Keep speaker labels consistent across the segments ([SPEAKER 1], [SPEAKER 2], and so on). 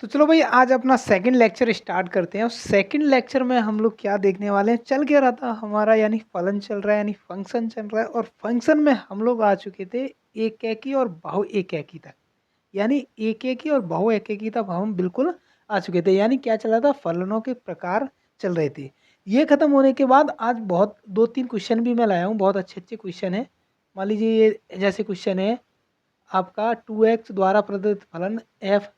[SPEAKER 1] तो चलो भाई आज अपना सेकंड लेक्चर स्टार्ट करते हैं और सेकंड लेक्चर में हम लोग क्या देखने वाले हैं। चल क्या रहा था हमारा, यानी फलन चल रहा है, यानी फंक्शन चल रहा है। और फंक्शन में हम लोग आ चुके थे एकैकी और बहु एकैकी तक, यानी एकैकी और बहु एकैकी तक हम बिल्कुल आ चुके थे। यानी क्या चल रहा था, फलनों के प्रकार चल रहे थे। ये खत्म होने के बाद आज बहुत दो तीन क्वेश्चन भी मैं लाया हूँ, बहुत अच्छे अच्छे क्वेश्चन है। मान लीजिए ये जैसे क्वेश्चन है आपका 2x द्वारा प्रदत्त फलन f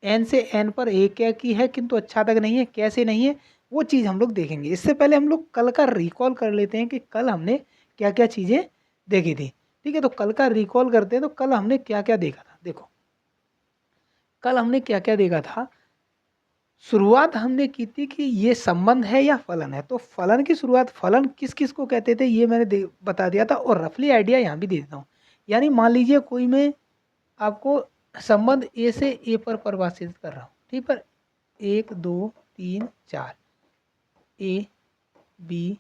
[SPEAKER 1] एन से एन पर एक है की है किंतु अच्छा तक नहीं है, कैसे नहीं है वो चीज़ हम लोग देखेंगे। इससे पहले हम लोग कल का रिकॉल कर लेते हैं कि कल हमने क्या क्या चीज़ें देखी थी। ठीक है, तो कल का रिकॉल करते हैं। तो कल हमने क्या क्या देखा था, देखो कल हमने क्या क्या देखा था। शुरुआत हमने की थी कि ये संबंध है या फलन है। तो फलन की शुरुआत, फलन किस किस को कहते थे ये मैंने बता दिया था और रफली आइडिया यहाँ भी दे देता हूँ। यानी मान लीजिए कोई मैं आपको संबंध ए से ए पर परिभाषित कर रहा हूँ, ठीक पर 1 2 3 4 ए बी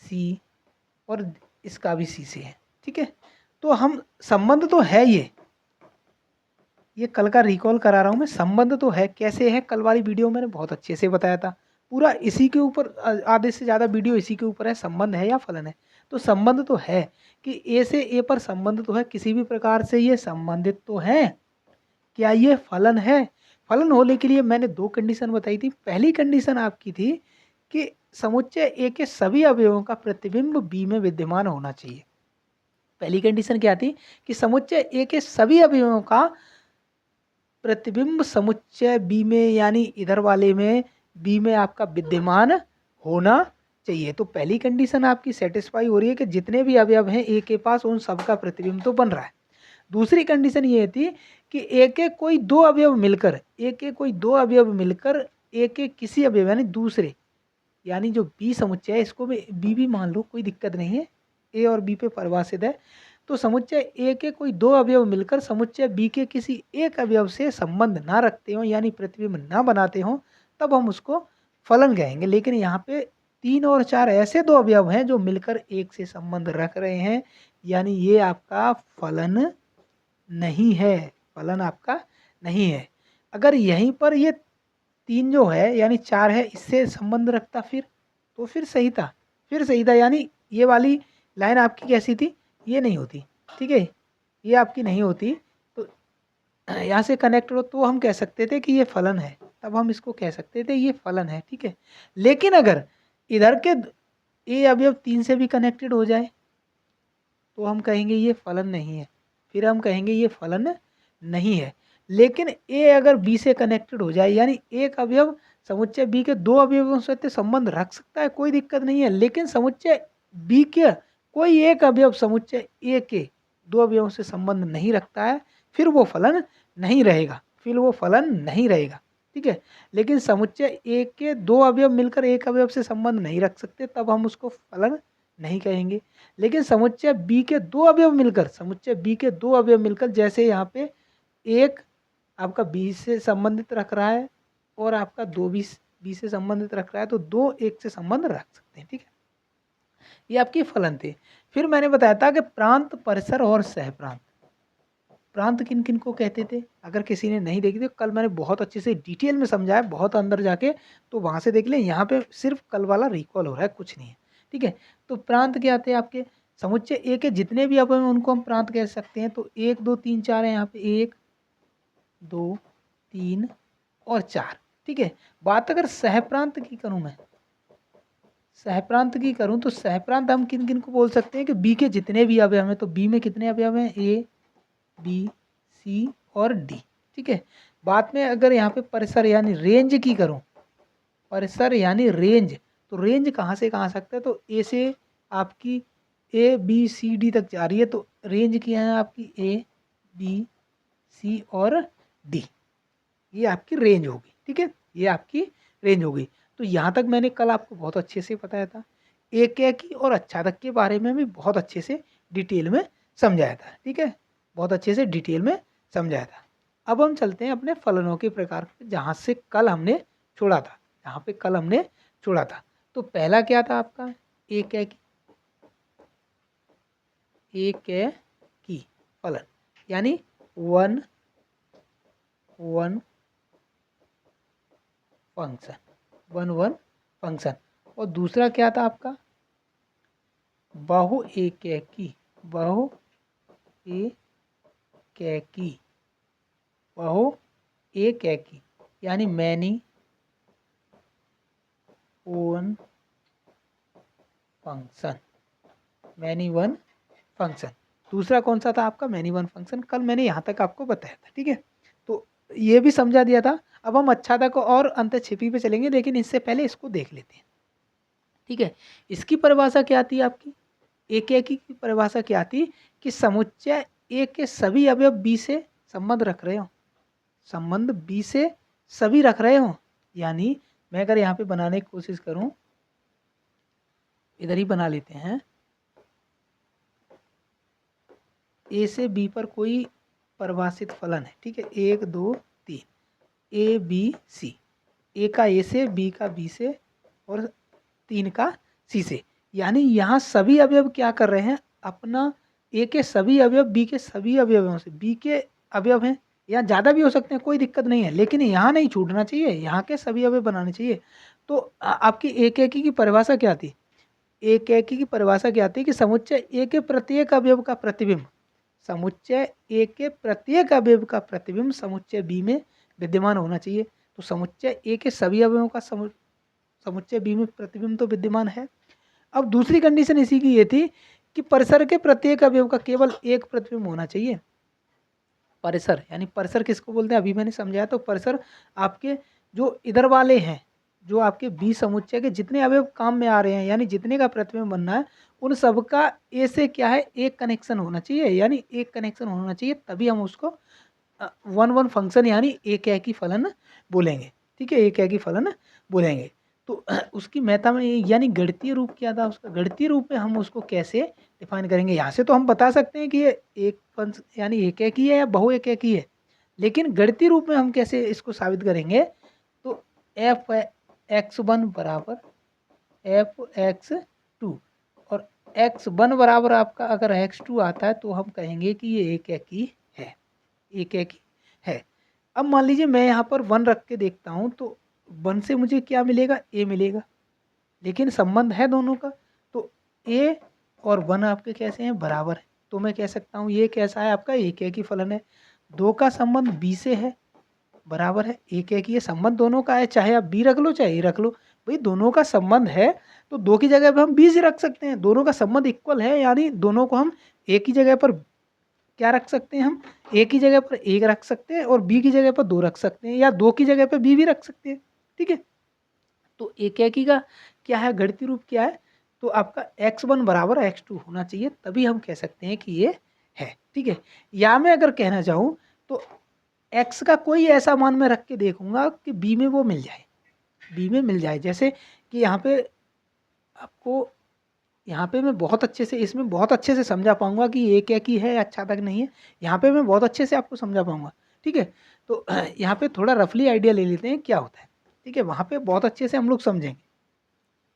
[SPEAKER 1] सी और इसका भी सी से है। ठीक है, तो हम संबंध तो है ये कल का रिकॉल करा रहा हूँ मैं। संबंध तो है, कैसे है कल वाली वीडियो मैंने बहुत अच्छे से बताया था। पूरा इसी के ऊपर आधे से ज़्यादा वीडियो इसी के ऊपर है, संबंध है या फलन है। तो संबंध तो है कि ए से ए पर संबंध तो है, किसी भी प्रकार से ये संबंधित तो है। क्या ये फलन है? फलन होने के लिए मैंने दो कंडीशन बताई थी। पहली कंडीशन आपकी थी कि समुच्चय ए के सभी अवयवों का प्रतिबिंब बी में विद्यमान होना चाहिए। पहली कंडीशन क्या थी कि समुच्चय ए के सभी अवयवों का प्रतिबिंब समुच्चय बी में, यानी इधर वाले में बी में आपका विद्यमान होना चाहिए। तो पहली कंडीशन आपकी सेटिस्फाई हो रही है कि जितने भी अवयव हैं ए के पास उन सबका प्रतिबिंब तो बन रहा है। दूसरी कंडीशन ये थी कि एक एक कोई दो अवयव मिलकर, एक एक कोई दो अवयव मिलकर एक एक किसी अवयव यानी दूसरे, यानी जो बी समुच्चय है इसको भी मान लो, कोई दिक्कत नहीं है, ए और बी पे परिभाषित है। तो समुच्चय ए के कोई दो अवयव मिलकर समुच्चय बी के किसी एक अवयव से संबंध ना रखते हो, यानी प्रतिबिंब ना बनाते हो, तब हम उसको फलन कहेंगे। लेकिन यहाँ पे 3 और 4 ऐसे दो अवयव हैं जो मिलकर एक से संबंध रख रहे हैं, यानी ये आपका फलन नहीं है, फलन आपका नहीं है। अगर यहीं पर ये 3 जो है यानी 4 है इससे संबंध रखता फिर सही था, फिर सही था। यानी ये वाली लाइन आपकी कैसी थी, ये नहीं होती। ठीक है, ये आपकी नहीं होती। तो यहाँ से कनेक्ट हो तो हम कह सकते थे कि ये फलन है, तब हम इसको कह सकते थे ये फलन है। ठीक है, लेकिन अगर इधर के ए अवयव 3 से भी कनेक्टेड हो जाए तो हम कहेंगे ये फलन नहीं है, फिर हम कहेंगे ये फलन नहीं है। लेकिन ए अगर बी से कनेक्टेड हो जाए, यानी एक अवयव समुच्चय बी के दो अवयवों से संबंध रख सकता है, कोई दिक्कत नहीं है। लेकिन समुच्चय बी के कोई एक अवयव समुच्चय ए के दो अवयवों से संबंध नहीं रखता है, फिर वो फलन नहीं रहेगा, फिर वो फलन नहीं रहेगा। ठीक है, लेकिन समुच्चय ए के दो अवयव मिलकर एक अवयव से संबंध नहीं रख सकते, तब हम उसको फलन नहीं कहेंगे। लेकिन समुच्चय बी के दो अवयव मिलकर, समुच्चय बी के दो अवयव मिलकर, जैसे यहाँ पे एक आपका बी से संबंधित रख रहा है और आपका दो बी से संबंधित रख रहा है, तो दो एक से संबंध रख सकते हैं। ठीक है, ये आपके फलन थे। फिर मैंने बताया था कि प्रांत, परिसर और सहप्रांत। प्रांत किन किन को कहते थे, अगर किसी ने नहीं देखी तो कल मैंने बहुत अच्छे से डिटेल में समझाया, बहुत अंदर जाके, तो वहाँ से देख लें। यहाँ पे सिर्फ कल वाला रिकॉल हो रहा है, कुछ नहीं है। ठीक है, तो प्रांत क्या आते हैं आपके, समुच्चय ए के जितने भी अवयव हैं उनको हम प्रांत कह सकते हैं। तो 1 2 3 4 है यहाँ पे, 1 2 3 और 4। ठीक है, बात अगर सहप्रांत की करूँ मैं, सहप्रांत की करूँ तो सहप्रांत हम किन किन को बोल सकते हैं कि बी के जितने भी अवयव हैं। तो बी में कितने अवयव हैं, ए बी सी और डी। ठीक है, बात में अगर यहाँ पे परिसर यानी रेंज की करूँ, परिसर यानी रेंज, तो रेंज कहाँ से कहाँ सकता है, तो ए से आपकी ए बी सी डी तक जा रही है, तो रेंज की है आपकी ए बी सी और डी, ये आपकी रेंज होगी। ठीक है, ये आपकी रेंज होगी। तो यहाँ तक मैंने कल आपको बहुत अच्छे से बताया था, एक की और अच्छा तक के बारे में भी बहुत अच्छे से डिटेल में समझाया था। ठीक है, बहुत अच्छे से डिटेल में समझाया था। अब हम चलते हैं अपने फलनों के प्रकार, जहाँ से कल हमने छोड़ा था, जहाँ पे कल हमने छोड़ा था। तो पहला क्या था आपका, एक है की फलन, यानी 1 1 फंक्शन, वन वन फंक्शन। और दूसरा क्या था आपका, बहु एकैकी, बहु एकैकी, बहु एकैकी यानी many one function, many one function. दूसरा कौन सा था आपका, मैनी वन फंक्शन। कल मैंने यहाँ तक आपको बताया था, ठीक है। तो ये भी समझा दिया था। अब हम अच्छा को और अंतःक्षेपी पे चलेंगे, लेकिन इससे पहले इसको देख लेते हैं, ठीक है। इसकी परिभाषा क्या आती है आपकी, एकैकी की परिभाषा क्या आती कि समुच्चय ए के सभी अवयव बी से संबंध रख रहे हो, संबंध बी से सभी रख रहे हो। यानी मैं अगर यहाँ पे बनाने की कोशिश करूं, इधर ही बना लेते हैं, ए से बी पर कोई परिभाषित फलन है, ठीक है, 1 2 3, ए बी सी, ए का ए से, बी का बी से और 3 का सी से। यानी यहाँ सभी अवयव क्या कर रहे हैं, अपना ए के सभी अवयव बी के सभी अवयवों से, बी के अवयव हैं, या ज़्यादा भी हो सकते हैं, कोई दिक्कत नहीं है, लेकिन यहाँ नहीं छूटना चाहिए, यहाँ के सभी अवयव बनाने चाहिए। तो आपकी एकैकी की परिभाषा क्या थी, एकैकी की परिभाषा क्या थी कि समुच्चय ए के प्रत्येक अवयव का प्रतिबिंब, समुच्चय ए के प्रत्येक अवयव का प्रतिबिंब समुच्चय बी में विद्यमान होना चाहिए। तो समुच्चय ए के सभी अवयवों का समुच्चय बी में प्रतिबिंब तो विद्यमान है। अब दूसरी कंडीशन इसी की ये थी कि परिसर के प्रत्येक अवयव का केवल एक प्रतिबिंब होना चाहिए। परिसर यानी परिसर किसको बोलते हैं, अभी मैंने समझाया। तो परिसर आपके जो इधर वाले हैं, जो आपके बी समुच्चय के जितने अवयव काम में आ रहे हैं, यानी जितने का प्रतिबिंब बनना है, उन सबका ए से क्या है, एक कनेक्शन होना चाहिए, यानी एक कनेक्शन होना चाहिए, तभी हम उसको वन वन फंक्शन यानी एकैकी फलन बोलेंगे, ठीक है, एकैकी फलन बोलेंगे। तो उसकी मेहता में यानी गणितीय रूप क्या था उसका, गणितीय रूप में हम उसको कैसे डिफाइन करेंगे। यहाँ से तो हम बता सकते हैं कि ये एक फंक्शन यानी एकैकी है या बहु एकैकी है, लेकिन गणितीय रूप में हम कैसे इसको साबित करेंगे। तो एफ एक्स वन बराबर एफ एक्स टू, और एक्स वन बराबर आपका अगर एक्स टू आता है तो हम कहेंगे कि ये एकैकी है, एकैकी है। अब मान लीजिए मैं यहाँ पर वन रख के देखता हूँ, तो वन से मुझे क्या मिलेगा, ए मिलेगा, लेकिन संबंध है दोनों का। तो ए और वन आपके कैसे हैं, बराबर है। तो मैं कह सकता हूँ ये कैसा है, आपका एकैकी फलन है। दो का संबंध बी से है, बराबर है, एकैकी है। संबंध दोनों का है, चाहे आप बी रख लो चाहे ए रख लो, भाई दोनों का संबंध है, तो दो की जगह पर हम बी से रख सकते हैं। दोनों का संबंध इक्वल है, यानी दोनों को हम एक ही जगह पर क्या रख सकते हैं, हम ए की जगह पर एक रख सकते हैं और बी की जगह पर दो रख सकते हैं, या दो की जगह पर बी भी रख सकते हैं, ठीक है। तो एकैकी का क्या है, गणितीय रूप क्या है, तो आपका एक्स वन बराबर एक्स टू होना चाहिए, तभी हम कह सकते हैं कि ये है, ठीक है। या मैं अगर कहना चाहूँ तो एक्स का कोई ऐसा मान मैं रख के देखूंगा कि बी में वो मिल जाए, बी में मिल जाए। जैसे कि यहाँ पे आपको, यहाँ पे मैं बहुत अच्छे से, इसमें बहुत अच्छे से समझा पाऊंगा कि ये क्या की है, अच्छा तक नहीं है, यहाँ पे मैं बहुत अच्छे से आपको समझा पाऊंगा, ठीक है। तो यहाँ पे थोड़ा रफली आइडिया ले लेते हैं क्या होता है, ठीक है, वहाँ पे बहुत अच्छे से हम लोग समझेंगे।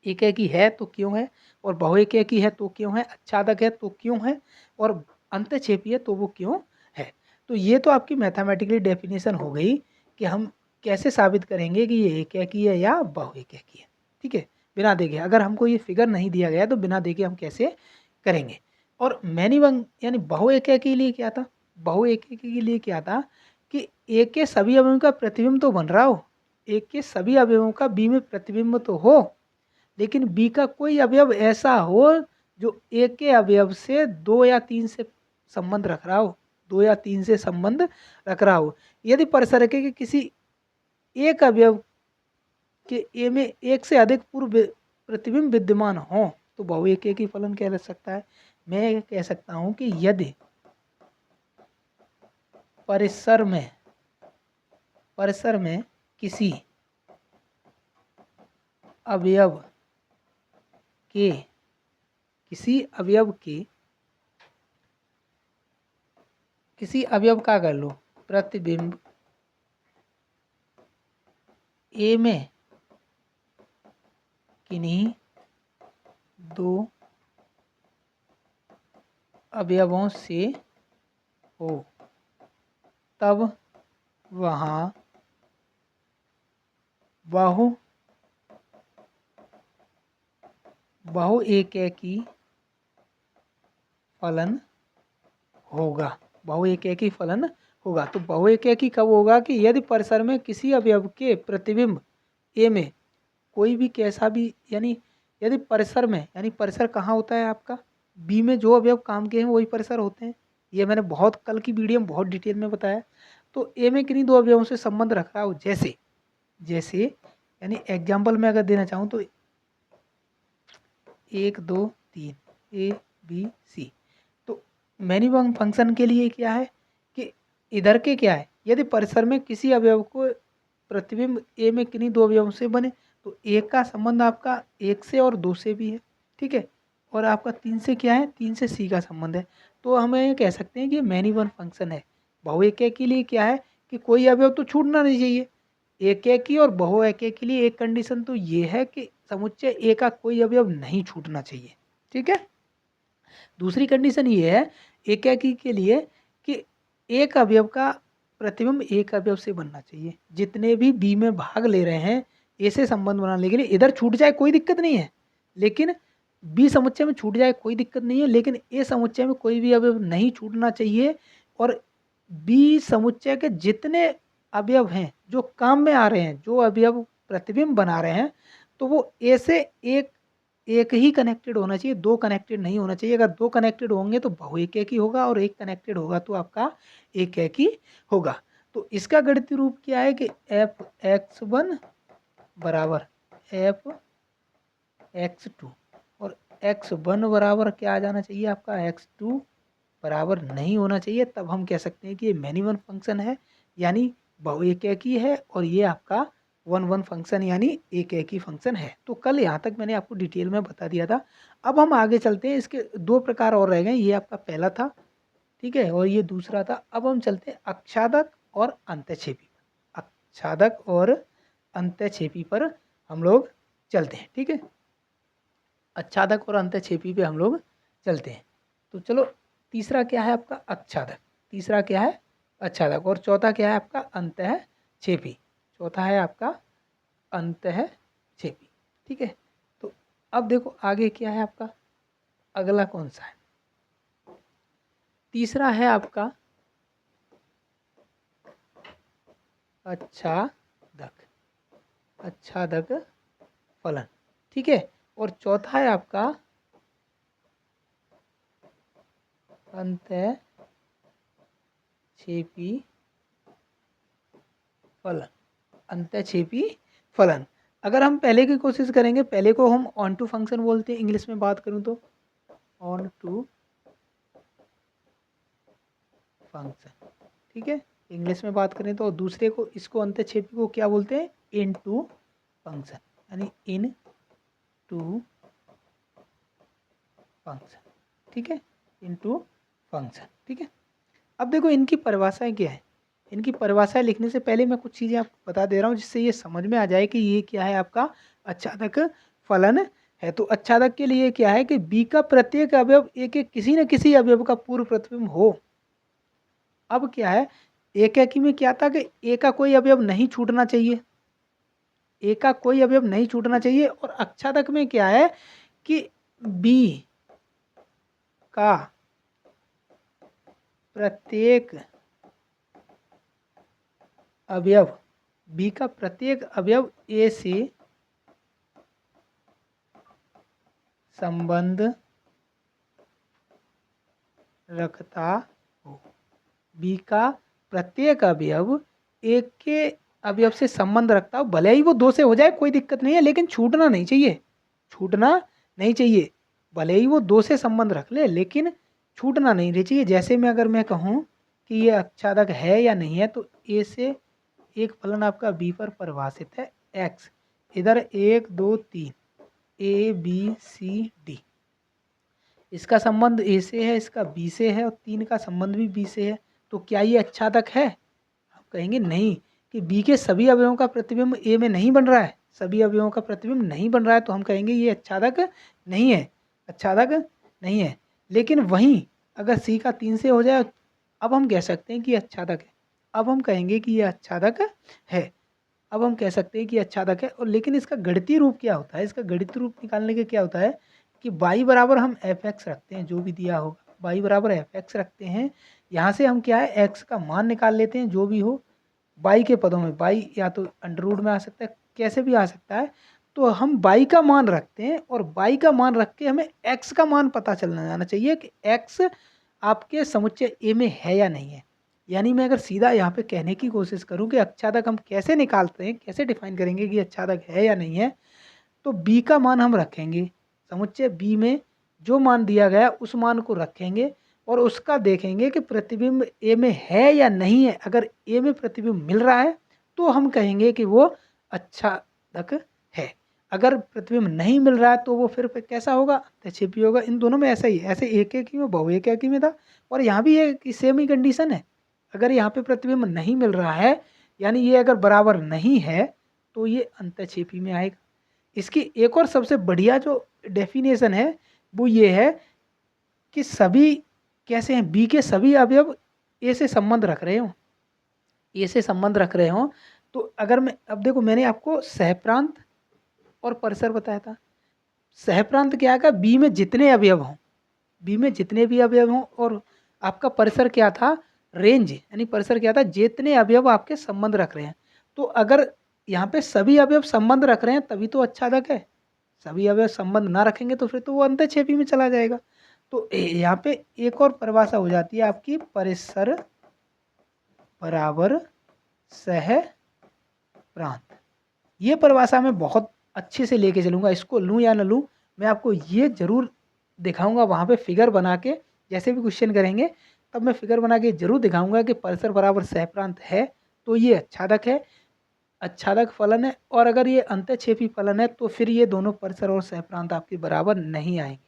[SPEAKER 1] एक एक ही है तो क्यों है, और बहु एक एक ही है तो क्यों है, अच्छादक है तो क्यों है, और अंतःक्षेपी है तो वो क्यों है। तो ये तो आपकी मैथमेटिकली डेफिनेशन हो गई कि हम कैसे साबित करेंगे कि ये एक एक ही है या बहु एक एक ही है, ठीक है, बिना देखे। अगर हमको ये फिगर नहीं दिया गया तो बिना देखे हम कैसे करेंगे। और मैनी वन यानी बहु एक एक के लिए क्या था, बहु एक एक के लिए क्या था कि एक के सभी अवयवों का प्रतिबिंब तो बन रहा हो, एक के सभी अवयवों का बी में प्रतिबिंब तो हो, लेकिन बी का कोई अवयव ऐसा हो जो ए के अवयव से दो या तीन से संबंध रख रहा हो, दो या तीन से संबंध रख रहा हो। यदि परिसरके के किसी एक अवयव के ए में एक से अधिक पूर्व प्रतिबिंब विद्यमान हो तो बहु एक ही फलन कह सकता है। मैं कह सकता हूं कि यदि परिसर में किसी अवयव के किसी अवयव का कर लो प्रतिबिंब ए में किन्हीं दो अवयवों से हो, तब वहाँ बहु बहुएकैकी फलन होगा। बहुएकैकी फलन होगा। तो बहुएकैकी कब होगा कि यदि परिसर में किसी अवयव के प्रतिबिंब ए में कोई भी कैसा भी, यानी यदि परिसर में, यानी परिसर कहाँ होता है आपका, बी में जो अवयव काम के हैं वही परिसर होते हैं। ये मैंने बहुत कल की वीडियो में बहुत डिटेल में बताया। तो ए में किन्हीं दो अवयवों से संबंध रख रहा हो, जैसे जैसे यानी एग्जाम्पल में अगर देना चाहूँ तो 1 2 3 ए बी सी। तो मैनिफंक्शन फंक्शन के लिए क्या है कि इधर के क्या है, यदि परिसर में किसी अवयव को प्रतिबिंब ए में किन्हीं दो अवयवों से बने तो एक का संबंध आपका 1 से और 2 से भी है, ठीक है, और आपका 3 से क्या है, 3 से सी का संबंध है। तो हम ये कह सकते हैं कि मैनिफंक्शन फंक्शन है। बहुएकैकी के लिए क्या है कि कोई अवयव तो छूटना नहीं चाहिए। एकेकी और बहुएकैकी के लिए एक कंडीशन तो ये है कि समुच्चय ए का कोई अवयव नहीं छूटना चाहिए, ठीक है। दूसरी कंडीशन ये है एकेकी के लिए कि एक अवयव का प्रतिबिंब एक अवयव से बनना चाहिए। जितने भी बी में भाग ले रहे हैं ए से संबंध बनाने के लिए, इधर छूट जाए कोई दिक्कत नहीं है, लेकिन बी समुच्चय में छूट जाए कोई दिक्कत नहीं है, लेकिन ए समुच्चय में कोई भी अवयव नहीं छूटना चाहिए। और बी समुच्चय के जितने अवयव हैं जो काम में आ रहे हैं, जो अवयव प्रतिबिंब बना रहे हैं, तो वो ए से एक एक ही कनेक्टेड होना चाहिए, दो कनेक्टेड नहीं होना चाहिए। अगर दो कनेक्टेड होंगे तो बहुएकैकी होगा और एक कनेक्टेड होगा तो आपका एकैकी होगा। तो इसका गणितीय रूप क्या है कि एफ एक्स वन बराबर एफ एक्स टू, और एक्स वन बराबर क्या आ जाना चाहिए आपका एक्स टू बराबर नहीं होना चाहिए। तब हम कह सकते हैं कि ये मैनी फंक्शन है, यानी बहुएकैकी है, और ये आपका वन फंक्शन यानी एकैकी फंक्शन है। तो कल यहाँ तक मैंने आपको डिटेल में बता दिया था। अब हम आगे चलते हैं, इसके दो प्रकार और रह गए। ये आपका पहला था, ठीक है, और ये दूसरा था। अब हम चलते हैं आच्छादक और अंतःक्षेपी पर। आच्छादक और अंतःक्षेपी पर हम लोग चलते हैं, ठीक है। आच्छादक और अंतःक्षेपी पे हम लोग चलते हैं। तो चलो, तीसरा क्या है आपका आच्छादक, तीसरा क्या है आच्छादक, और चौथा क्या है आपका अंतःक्षेपी। चौथा है आपका अंतःक्षेपी, ठीक है। तो अब देखो आगे क्या है आपका, अगला कौन सा है, तीसरा है आपका आच्छादक, आच्छादक फलन, ठीक है, और चौथा है आपका अंतःक्षेपी फलन, अंतःक्षेपी फलन। अगर हम पहले की कोशिश करेंगे, पहले को हम ऑन टू फंक्शन बोलते हैं, इंग्लिश में बात करूं तो ऑन टू फंक्शन, ठीक है, इंग्लिश में बात करें तो। दूसरे को, इसको अंतःक्षेपी को क्या बोलते हैं, इन टू फंक्शन, यानी इन टू फंक्शन, ठीक है, इन टू फंक्शन, ठीक है। अब देखो इनकी परिभाषाएं क्या है। इनकी परिभाषाएं लिखने से पहले मैं कुछ चीज़ें आपको बता दे रहा हूँ, जिससे ये समझ में आ जाए कि ये क्या है आपका आच्छादक फलन है। तो आच्छादक के लिए क्या है कि बी का प्रत्येक अवयव एक एक किसी न किसी अवयव का पूर्व प्रतिबिंब हो। अब क्या है, एकैकी में क्या था कि ए का कोई अवयव नहीं छूटना चाहिए, ए का कोई अवयव नहीं छूटना चाहिए। और आच्छादक में क्या है कि बी का प्रत्येक अवयव, बी का प्रत्येक अवयव ए से संबंध रखता हो। बी का प्रत्येक अवयव एक के अवयव से संबंध रखता हो, भले ही वो दो से हो जाए कोई दिक्कत नहीं है, लेकिन छूटना नहीं चाहिए, छूटना नहीं चाहिए। भले ही वो दो से संबंध रख ले, लेकिन छूटना नहीं चाहिए। जैसे मैं अगर मैं कहूँ कि ये आच्छादक है या नहीं है, तो ए से एक फलन आपका बी पर परिभाषित है एक्स, इधर 1 2 3 ए बी सी डी, इसका संबंध ए से है, इसका बी से है, और 3 का संबंध भी बी से है। तो क्या ये आच्छादक है? आप कहेंगे नहीं, कि बी के सभी अवयवों का प्रतिबिंब ए में नहीं बन रहा है, सभी अवयवों का प्रतिबिंब नहीं बन रहा है, तो हम कहेंगे ये आच्छादक नहीं है, आच्छादक नहीं है। लेकिन वहीं अगर सी का 3 से हो जाए, अब हम कह सकते हैं कि ये आच्छादक है। अब हम कहेंगे कि ये आच्छादक है। अब हम कह सकते हैं कि अच्छादक है। और लेकिन इसका गणितीय रूप क्या होता है, इसका गणितीय रूप निकालने के क्या होता है कि y बराबर हम एफ एक्स रखते हैं, जो भी दिया होगा y बराबर एफ एक्स रखते हैं। यहाँ से हम क्या है x का मान निकाल लेते हैं, जो भी हो y के पदों में। y या तो अंडर रूट में आ सकता है, कैसे भी आ सकता है। तो हम y का मान रखते हैं और y का मान रख के हमें x का मान पता चलना जाना चाहिए कि x आपके समुच्चय ए में है या नहीं है। यानी मैं अगर सीधा यहाँ पे कहने की कोशिश करूँ कि अच्छादक हम कैसे निकालते हैं, कैसे डिफाइन करेंगे कि अच्छादक है या नहीं है, तो b का मान हम रखेंगे, समुच्चय b में जो मान दिया गया उस मान को रखेंगे और उसका देखेंगे कि प्रतिबिंब ए में है या नहीं है। अगर ए में प्रतिबिंब मिल रहा है तो हम कहेंगे कि वो अच्छादक है। अगर प्रतिबिंब नहीं मिल रहा है तो वो फिर कैसा होगा, अंतःक्षेपी होगा। इन दोनों में ऐसा ही, ऐसे एक एक ही में बहु एक एक ही में था, और यहाँ भी ये सेम ही कंडीशन है। अगर यहाँ पे प्रतिबिंब नहीं मिल रहा है, यानी ये अगर बराबर नहीं है, तो ये अंतःक्षेपी में आएगा। इसकी एक और सबसे बढ़िया जो डेफिनेशन है वो ये है कि सभी कैसे हैं, बी के सभी अवयव ए से संबंध रख रहे हो, ए से संबंध रख रहे हो। तो अगर मैं, अब देखो मैंने आपको सहप्रांत और परिसर बताया था। सहप्रांत क्या है, बी में जितने अवयव हों, बी में जितने भी अवयव हों, और आपका परिसर क्या था, रेंज, यानी परिसर क्या था, जितने अवयव आपके संबंध रख रहे हैं। तो अगर यहाँ पे सभी अवयव संबंध रख रहे हैं तभी तो अच्छादक है। सभी अवयव संबंध ना रखेंगे तो फिर तो वो अंतःक्षेपी में चला जाएगा। तो यहाँ पे एक और परिभाषा हो जाती है आपकी, परिसर बराबर सह प्रांत। ये परिभाषा मैं बहुत अच्छे से लेके चलूँगा, इसको लूँ या ना लूँ मैं आपको ये जरूर दिखाऊंगा वहाँ पे फिगर बना के। जैसे भी क्वेश्चन करेंगे तब मैं फिगर बना के जरूर दिखाऊंगा कि परिसर बराबर सहप्रांत है तो ये अच्छादक है, अच्छादक फलन है। और अगर ये अंतःक्षेपी फलन है तो फिर ये दोनों परिसर और सहप्रांत आपके बराबर नहीं आएंगे।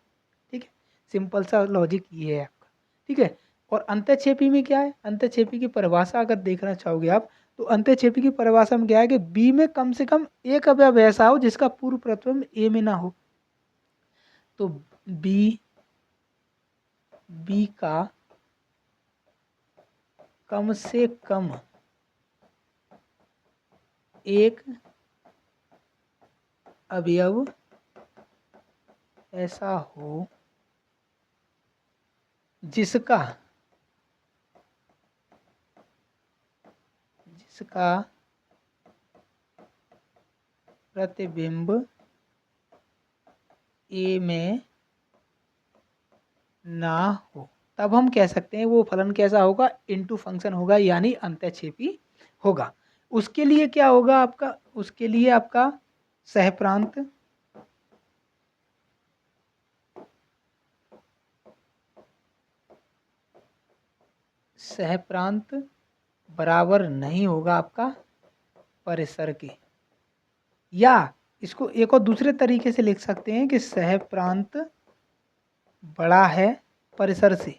[SPEAKER 1] ठीक है, सिंपल सा लॉजिक ये है आपका। ठीक है, और अंतःक्षेपी में क्या है, अंतःक्षेपी की परिभाषा अगर देखना चाहोगे आप, तो अंतःक्षेपी की परिभाषा में क्या है कि बी में कम से कम एक अवयव ऐसा हो जिसका पूर्व प्रतिबिंब ए में ना हो। तो बी का कम से कम एक अवयव ऐसा हो जिसका प्रतिबिंब ए में ना हो, तब हम कह सकते हैं वो फलन कैसा होगा, इनटू फंक्शन होगा, यानी अंतःक्षेपी होगा। उसके लिए क्या होगा आपका, उसके लिए आपका सहप्रांत बराबर नहीं होगा आपका परिसर के। या इसको एक और दूसरे तरीके से लिख सकते हैं कि सहप्रांत बड़ा है परिसर से,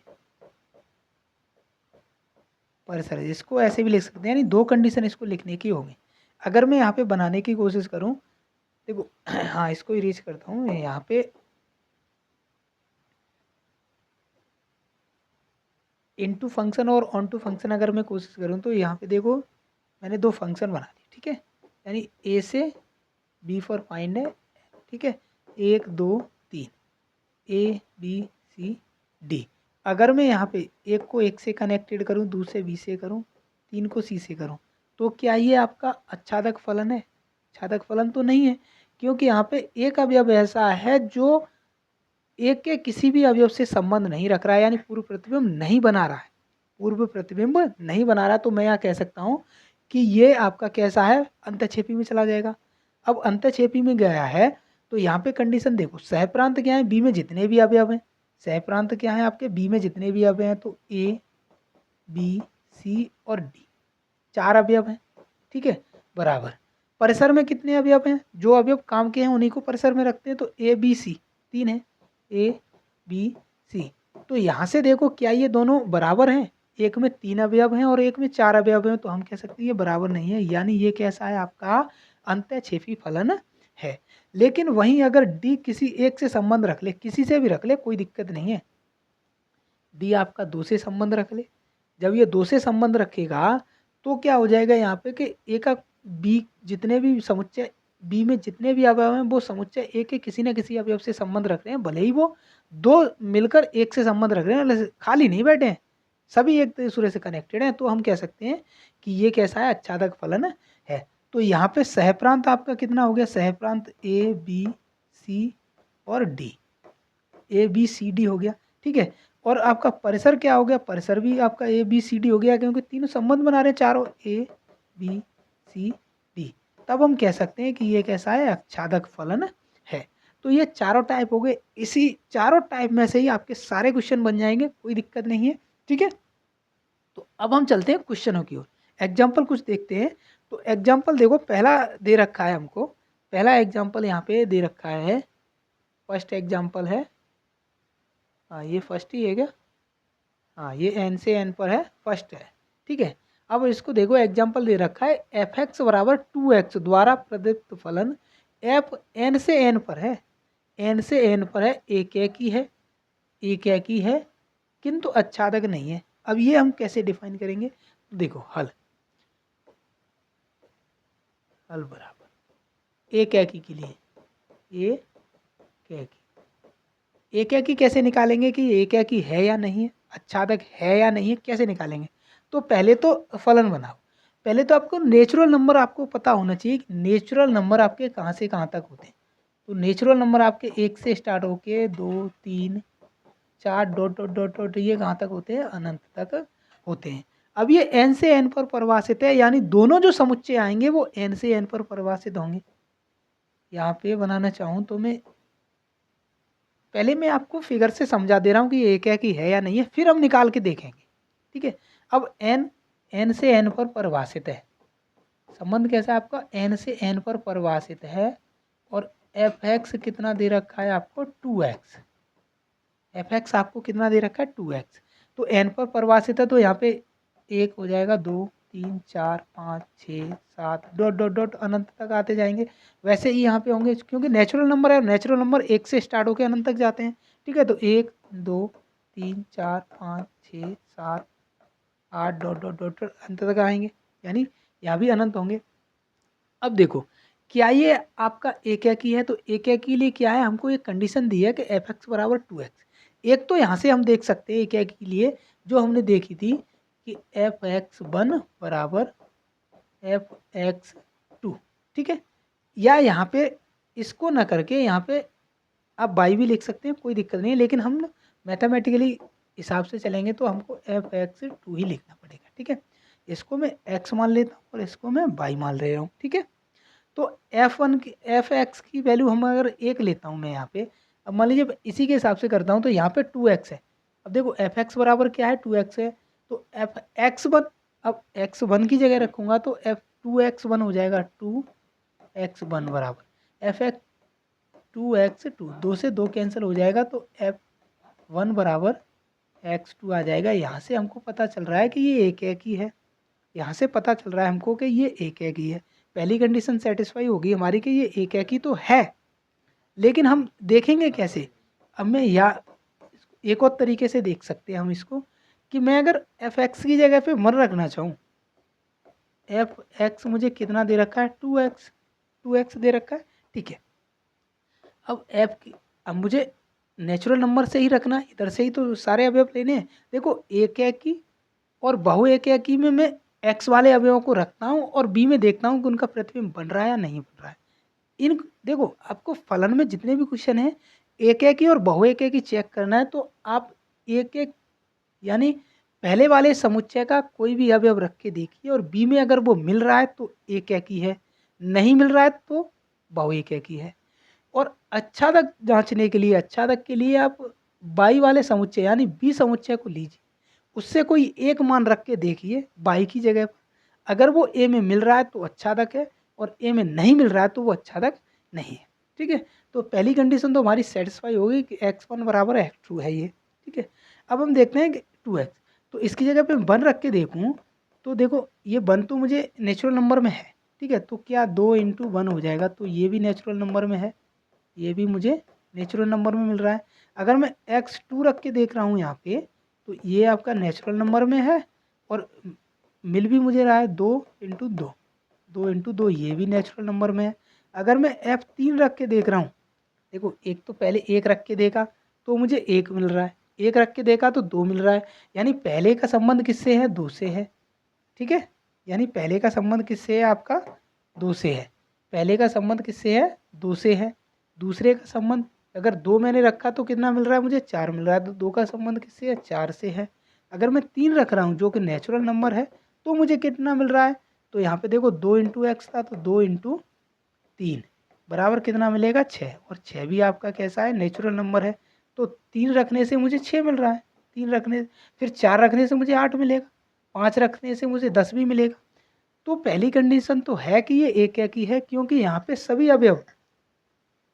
[SPEAKER 1] परिसर, इसको ऐसे भी लिख सकते हैं। यानी दो कंडीशन इसको लिखने की होगी। अगर मैं यहाँ पे बनाने की कोशिश करूँ, देखो हाँ इसको इरेज करता हूँ मैं यहाँ पे, इनटू फंक्शन और ऑन टू फंक्शन अगर मैं कोशिश करूँ तो यहाँ पे देखो मैंने दो फंक्शन बना दिए। ठीक है, यानी ए से बी फॉर फाइंड है। ठीक है, 1 2 3 ए बी सी डी। अगर मैं यहाँ पे एक को एक से कनेक्टेड करूँ, दूसरे बी से करूँ, 3 को सी से करूँ, तो क्या ये आपका अच्छादक फलन है? अच्छादक फलन तो नहीं है, क्योंकि यहाँ पे एक अवयव ऐसा है जो एक के किसी भी अवयव से संबंध नहीं रख रहा है, यानी पूर्व प्रतिबिंब नहीं बना रहा है, पूर्व प्रतिबिंब नहीं बना रहा। तो मैं यहाँ कह सकता हूँ कि ये आपका कैसा है, अंतःक्षेपी में चला जाएगा। अब अंतःक्षेपी में गया है तो यहाँ पे कंडीशन देखो, सहप्रांत क्या है, बी में जितने भी अवयव हैं, सहप्रांत क्या है आपके, बी में जितने भी अवयव हैं, तो ए बी सी और डी 4 अवयव हैं। ठीक है, बराबर परिसर में कितने अवयव हैं, जो अवयव काम के हैं उन्हीं को परिसर में रखते हैं, तो ए बी सी 3 है, ए बी सी। तो यहाँ से देखो क्या ये दोनों बराबर हैं, एक में 3 अवयव हैं और एक में 4 अवयव हैं, तो हम कह सकते हैं ये बराबर नहीं है, यानी ये कैसा है आपका अंतःक्षेपी फलन है। लेकिन वहीं अगर डी किसी एक से संबंध रख ले, किसी से भी रख ले, कोई दिक्कत नहीं है, डी आपका 2 से संबंध रख ले। जब ये 2 से संबंध रखेगा तो क्या हो जाएगा यहाँ पे कि ए का बी जितने भी समुच्चय बी में जितने भी अवयव हैं वो समुच्चय ए के किसी न किसी अवयव से संबंध रख रहे हैं, भले ही वो दो मिलकर एक से संबंध रख रहे हैं, खाली नहीं बैठे हैं, सभी एक दूसरे से कनेक्टेड हैं। तो हम कह सकते हैं कि ये कैसा है, आच्छादक फलन है। तो यहाँ पे सहप्रांत आपका कितना हो गया, सहप्रांत ए बी सी और D, A B C D हो गया, ठीक है। और आपका परिसर क्या हो गया, परिसर भी आपका ए बी सी डी हो गया, क्योंकि तीनों संबंध बना रहे हैं, चारों ए बी सी डी। तब हम कह सकते हैं कि ये कैसा है, आच्छादक फलन है। तो ये चारों टाइप हो गए, इसी चारों टाइप में से ही आपके सारे क्वेश्चन बन जाएंगे, कोई दिक्कत नहीं है, ठीक है। तो अब हम चलते हैं क्वेश्चनों की ओर, एग्जाम्पल कुछ देखते हैं। तो एग्जाम्पल देखो, पहला दे रखा है हमको, पहला एग्जाम्पल यहाँ पे दे रखा है, फर्स्ट एग्जाम्पल है, हाँ ये फर्स्ट ही है क्या, हाँ ये एन से एन पर है, फर्स्ट है, ठीक है। अब इसको देखो, एग्जाम्पल दे रखा है एफ एक्स बराबर 2x द्वारा प्रदत्त फलन एफ एन से एन पर है, एन से एन पर है, एक ही है किंतु आच्छादक नहीं है। अब ये हम कैसे डिफाइन करेंगे, देखो हल, हल बराबर एक के लिए एक कैसे निकालेंगे कि एक है या नहीं है, आच्छादक है या नहीं है, कैसे निकालेंगे। तो पहले तो फलन बनाओ, पहले तो आपको नेचुरल नंबर आपको पता होना चाहिए कि नेचुरल नंबर आपके कहाँ से कहाँ तक होते हैं। तो नेचुरल नंबर आपके 1 से स्टार्ट होके 2 3 4 डॉट डॉट डॉट डॉट ये कहाँ तक होते हैं, अनंत तक होते हैं। अब ये n से n पर परिभाषित है, यानी दोनों जो समुच्चय आएंगे वो n से n पर परिभाषित होंगे। यहाँ पे बनाना चाहूँ तो मैं पहले मैं आपको फिगर से समझा दे रहा हूँ कि ये एक ही है या नहीं है, फिर हम निकाल के देखेंगे, ठीक है। अब n से n पर परिभाषित है, संबंध कैसा है आपका, n से n पर परिभाषित है, और एफ एक्स कितना दे रखा है आपको 2x, एफ एक्स आपको कितना दे रखा है 2x। तो n पर परिभाषित है, तो यहाँ पे 1 हो जाएगा, 2 3 4 5 6 7 डॉट डॉट डॉट अनंत तक आते जाएंगे। वैसे ही यहाँ पे होंगे, क्योंकि नेचुरल नंबर है, नेचुरल नंबर 1 से स्टार्ट होकर अनंत तक जाते हैं, ठीक है। तो 1 2 3 4 5 6 7 8 डॉट डॉट डॉट अंत तक आएंगे, यानी यहाँ भी अनंत होंगे। अब देखो, क्या ये आपका एक ही है, तो एक के लिए क्या है, हमको एक कंडीशन दी है कि एफ एक्स बराबर 2x। एक तो यहाँ से हम देख सकते हैं एक के लिए जो हमने देखी थी कि एफ एक्स 1 बराबर एफ एक्स 2, ठीक है। या यहाँ पे इसको ना करके यहाँ पे आप बाई भी लिख सकते हैं, कोई दिक्कत नहीं है, लेकिन हम मैथमेटिकली हिसाब से चलेंगे तो हमको एफ एक्स 2 ही लिखना पड़ेगा, ठीक है। इसको मैं x मान लेता हूँ और इसको मैं y मान ले रहा हूँ, ठीक है। तो f1 की एफ एक्स की वैल्यू हम अगर 1 लेता हूँ मैं यहाँ पे, अब मान लीजिए इसी के हिसाब से करता हूँ, तो यहाँ पे 2x है। अब देखो एफ एक्स बराबर क्या है, 2x है, तो एफ एक्स 1, अब x1 की जगह रखूँगा तो एफ 2x1 हो जाएगा, 2x1 बराबर एफ एक्स 2x2, 2 से 2 कैंसिल हो जाएगा, तो f1 बराबर x2 आ जाएगा। यहाँ से हमको पता चल रहा है कि ये एक ही है, यहाँ से पता चल रहा है हमको कि ये एक ही है। पहली कंडीशन सेटिस्फाई होगी हमारी कि ये एक ही तो है, लेकिन हम देखेंगे कैसे। अब मैं एक और तरीके से देख सकते हैं हम इसको, कि मैं अगर एफ एक्स की जगह पे 1 रखना चाहूँ, एफ एक्स मुझे कितना दे रखा है, 2x दे रखा है, ठीक है। अब अब मुझे नेचुरल नंबर से ही रखना है, इधर से ही तो सारे अवयव लेने हैं। देखो एक ही और बहु एक ही में मैं एक्स वाले अवयवों को रखता हूँ और बी में देखता हूँ कि उनका प्रतिबिंब बन रहा है या नहीं बन रहा है। इन देखो आपको फलन में जितने भी क्वेश्चन हैं एक ही और बहु एक ही चेक करना है, तो आप एक यानी पहले वाले समुच्चय का कोई भी अवयव रख के देखिए, और बी में अगर वो मिल रहा है तो एक ही है, नहीं मिल रहा है तो बहु एक ही है। और आच्छादक जांचने के लिए, आच्छादक के लिए आप बाई वाले समुच्चय यानी बी समुच्चय को लीजिए, उससे कोई एक मान रख के देखिए बाई की जगह पर, अगर वो ए में मिल रहा है तो आच्छादक है, और ए में नहीं मिल रहा है तो वो आच्छादक नहीं है, ठीक है। तो पहली कंडीशन तो हमारी सेटिस्फाई होगी कि x1 बराबर x2 है ये, ठीक है। अब हम देखते हैं कि 2x, तो इसकी जगह पे 1 रख के देखूँ, तो देखो ये 1 तो मुझे नेचुरल नंबर में है, ठीक है। तो क्या 2 × 1 हो जाएगा, तो ये भी नेचुरल नंबर में है, ये भी मुझे नेचुरल नंबर में मिल रहा है। अगर मैं x2 रख के देख रहा हूँ यहाँ पे, तो ये आपका नेचुरल नंबर में है और मिल भी मुझे रहा है 2 × 2, 2 इंटू 2 ये भी नेचुरल नंबर में है। अगर मैं F3 रख के देख रहा हूँ, देखो एक तो पहले 1 रख के देखा तो मुझे 1 मिल रहा है, 1 रख के देखा तो 2 मिल रहा है, यानी पहले का संबंध किससे है? 2 से है। ठीक है, यानी पहले का संबंध किससे है? आपका 2 से है। पहले का संबंध किससे है? 2 से है। दूसरे का संबंध अगर 2 मैंने रखा तो कितना मिल रहा है मुझे? 4 मिल रहा है। तो 2 का संबंध किससे है? 4 से है। अगर मैं 3 रख रहा हूँ जो कि नेचुरल नंबर है तो मुझे कितना मिल रहा है? तो यहाँ पे देखो 2 इंटू एक्स था तो 2 इंटू 3 बराबर कितना मिलेगा? 6। और 6 भी आपका कैसा है? नेचुरल नंबर है। तो 3 रखने से मुझे 6 मिल रहा है, 3 रखने, फिर 4 रखने से मुझे 8 मिलेगा, 5 रखने से मुझे 10 भी मिलेगा। तो पहली कंडीशन तो है कि ये एक की है, क्योंकि यहाँ पे सभी अवयव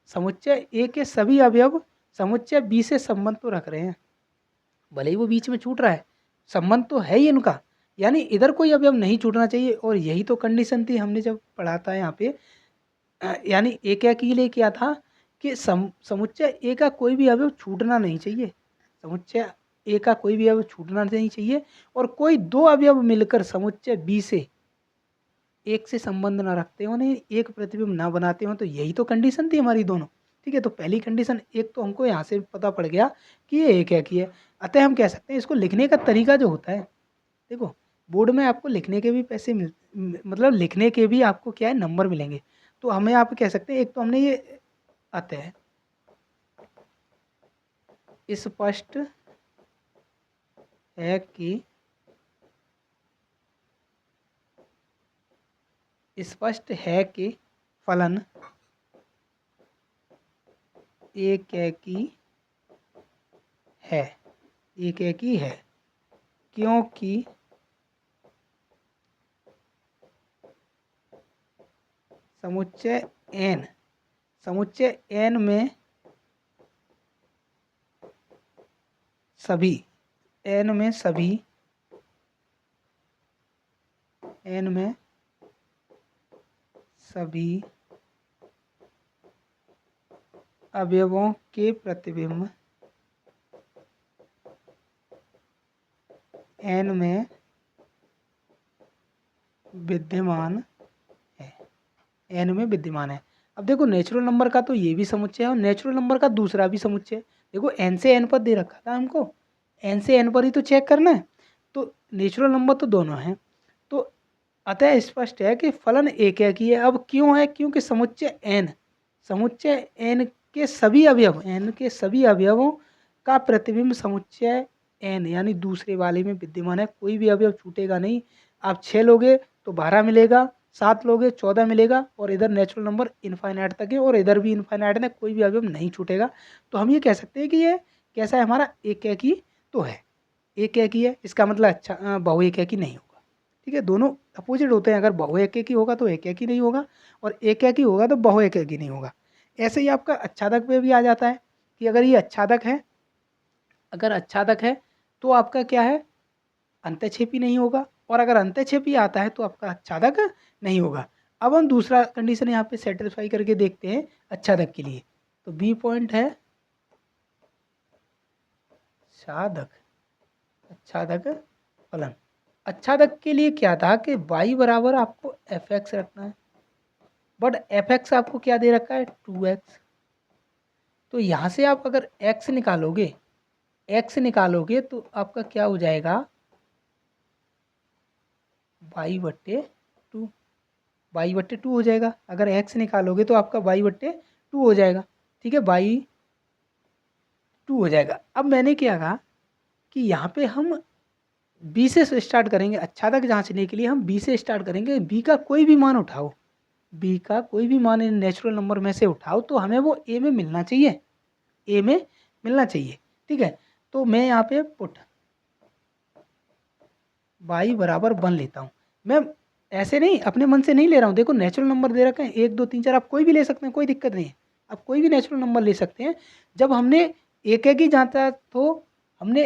[SPEAKER 1] समुच्चय ए के सभी अवयव समुच्चय बी से संबंध तो रख रहे हैं, भले ही वो बीच में छूट रहा है, संबंध तो है ही इनका, यानी इधर कोई अवयव नहीं छूटना चाहिए। और यही तो कंडीशन थी हमने जब पढ़ा था यहाँ पे, यानी एक के लिए क्या था कि समुच्चय ए का कोई भी अवयव छूटना नहीं चाहिए, समुच्चय ए का कोई भी अवयव छूटना नहीं चाहिए, और कोई दो अवयव मिलकर समुच्चय बी से एक से संबंध ना रखते हो, नहीं एक प्रतिबिंब ना बनाते हो। तो यही तो कंडीशन थी हमारी दोनों। ठीक है, तो पहली कंडीशन एक तो हमको यहाँ से पता पड़ गया कि ये एक है की है। अतः हम कह सकते हैं इसको लिखने का तरीका जो होता है, देखो बोर्ड में आपको लिखने के भी पैसे मतलब लिखने के भी आपको क्या है? नंबर मिलेंगे। तो हमें आप कह सकते हैं एक तो हमने ये अतः स्पष्ट है कि फलन एक की है, एक ही है, क्योंकि समुच्चय n में सभी n में सभी अवयवों के प्रतिबिंब n में विद्यमान है, n में विद्यमान है। अब देखो नेचुरल नंबर का तो ये भी समुच्चय है और नेचुरल नंबर का दूसरा भी समुच्चय है। देखो n से n पर दे रखा था हमको, n से n पर ही तो चेक करना है, तो नेचुरल नंबर तो दोनों हैं। तो अतः स्पष्ट है कि फलन एक ही है। अब क्यों है? क्योंकि समुच्चय n के सभी अवयवों का प्रतिबिंब समुच्चय n यानी दूसरे वाले में विद्यमान है। कोई भी अवयव छूटेगा नहीं। आप 6 लोगे तो 12 मिलेगा, 7 लोगे 14 मिलेगा, और इधर नेचुरल नंबर इनफाइनाइट तक है और इधर भी इनफाइनाइट है, कोई भी अवयव नहीं छूटेगा। तो हम ये कह सकते हैं कि ये कैसा है? हमारा एक ही तो है, एक ही है। इसका मतलब अच्छा बहु एक ही नहीं होगा। ठीक है, दोनों अपोजिट होते हैं। अगर बहु एक ही होगा तो एक ही नहीं होगा, और एक ही होगा तो बहु एक ही नहीं होगा। ऐसे ही आपका अच्छादक पे भी आ जाता है कि अगर ये अच्छादक है, तो आपका क्या है? अंतःक्षेपी नहीं होगा, और अगर अंतःक्षेपी आता है तो आपका अच्छादक नहीं होगा। अब हम दूसरा कंडीशन यहाँ पे सेटिस्फाई करके देखते हैं अच्छादक के लिए। तो बी पॉइंट है अच्छादक फलन। अच्छादक के लिए क्या था कि y बराबर आपको fx रखना है, बट fx आपको क्या दे रखा है? 2x। तो यहाँ से आप अगर x निकालोगे तो आपका क्या हो जाएगा? y/2 हो जाएगा। अगर x निकालोगे तो आपका y/2 हो जाएगा। ठीक है, y/2 हो जाएगा। अब मैंने क्या कहा कि यहाँ पे हम बी से स्टार्ट करेंगे, अच्छादक जांचने के लिए हम बी से स्टार्ट करेंगे। बी का कोई भी मान उठाओ, बी का कोई भी मान इन नेचुरल नंबर में से उठाओ तो हमें वो ए में मिलना चाहिए, ठीक है, तो मैं यहाँ पे पुट y बराबर 1 लेता हूँ। मैं ऐसे नहीं अपने मन से नहीं ले रहा हूँ। देखो नेचुरल नंबर दे रखे हैं 1 2 3 4, आप कोई भी ले सकते हैं, कोई दिक्कत नहीं है। आप कोई भी नेचुरल नंबर ले सकते हैं। जब हमने एक ही जांचा तो हमने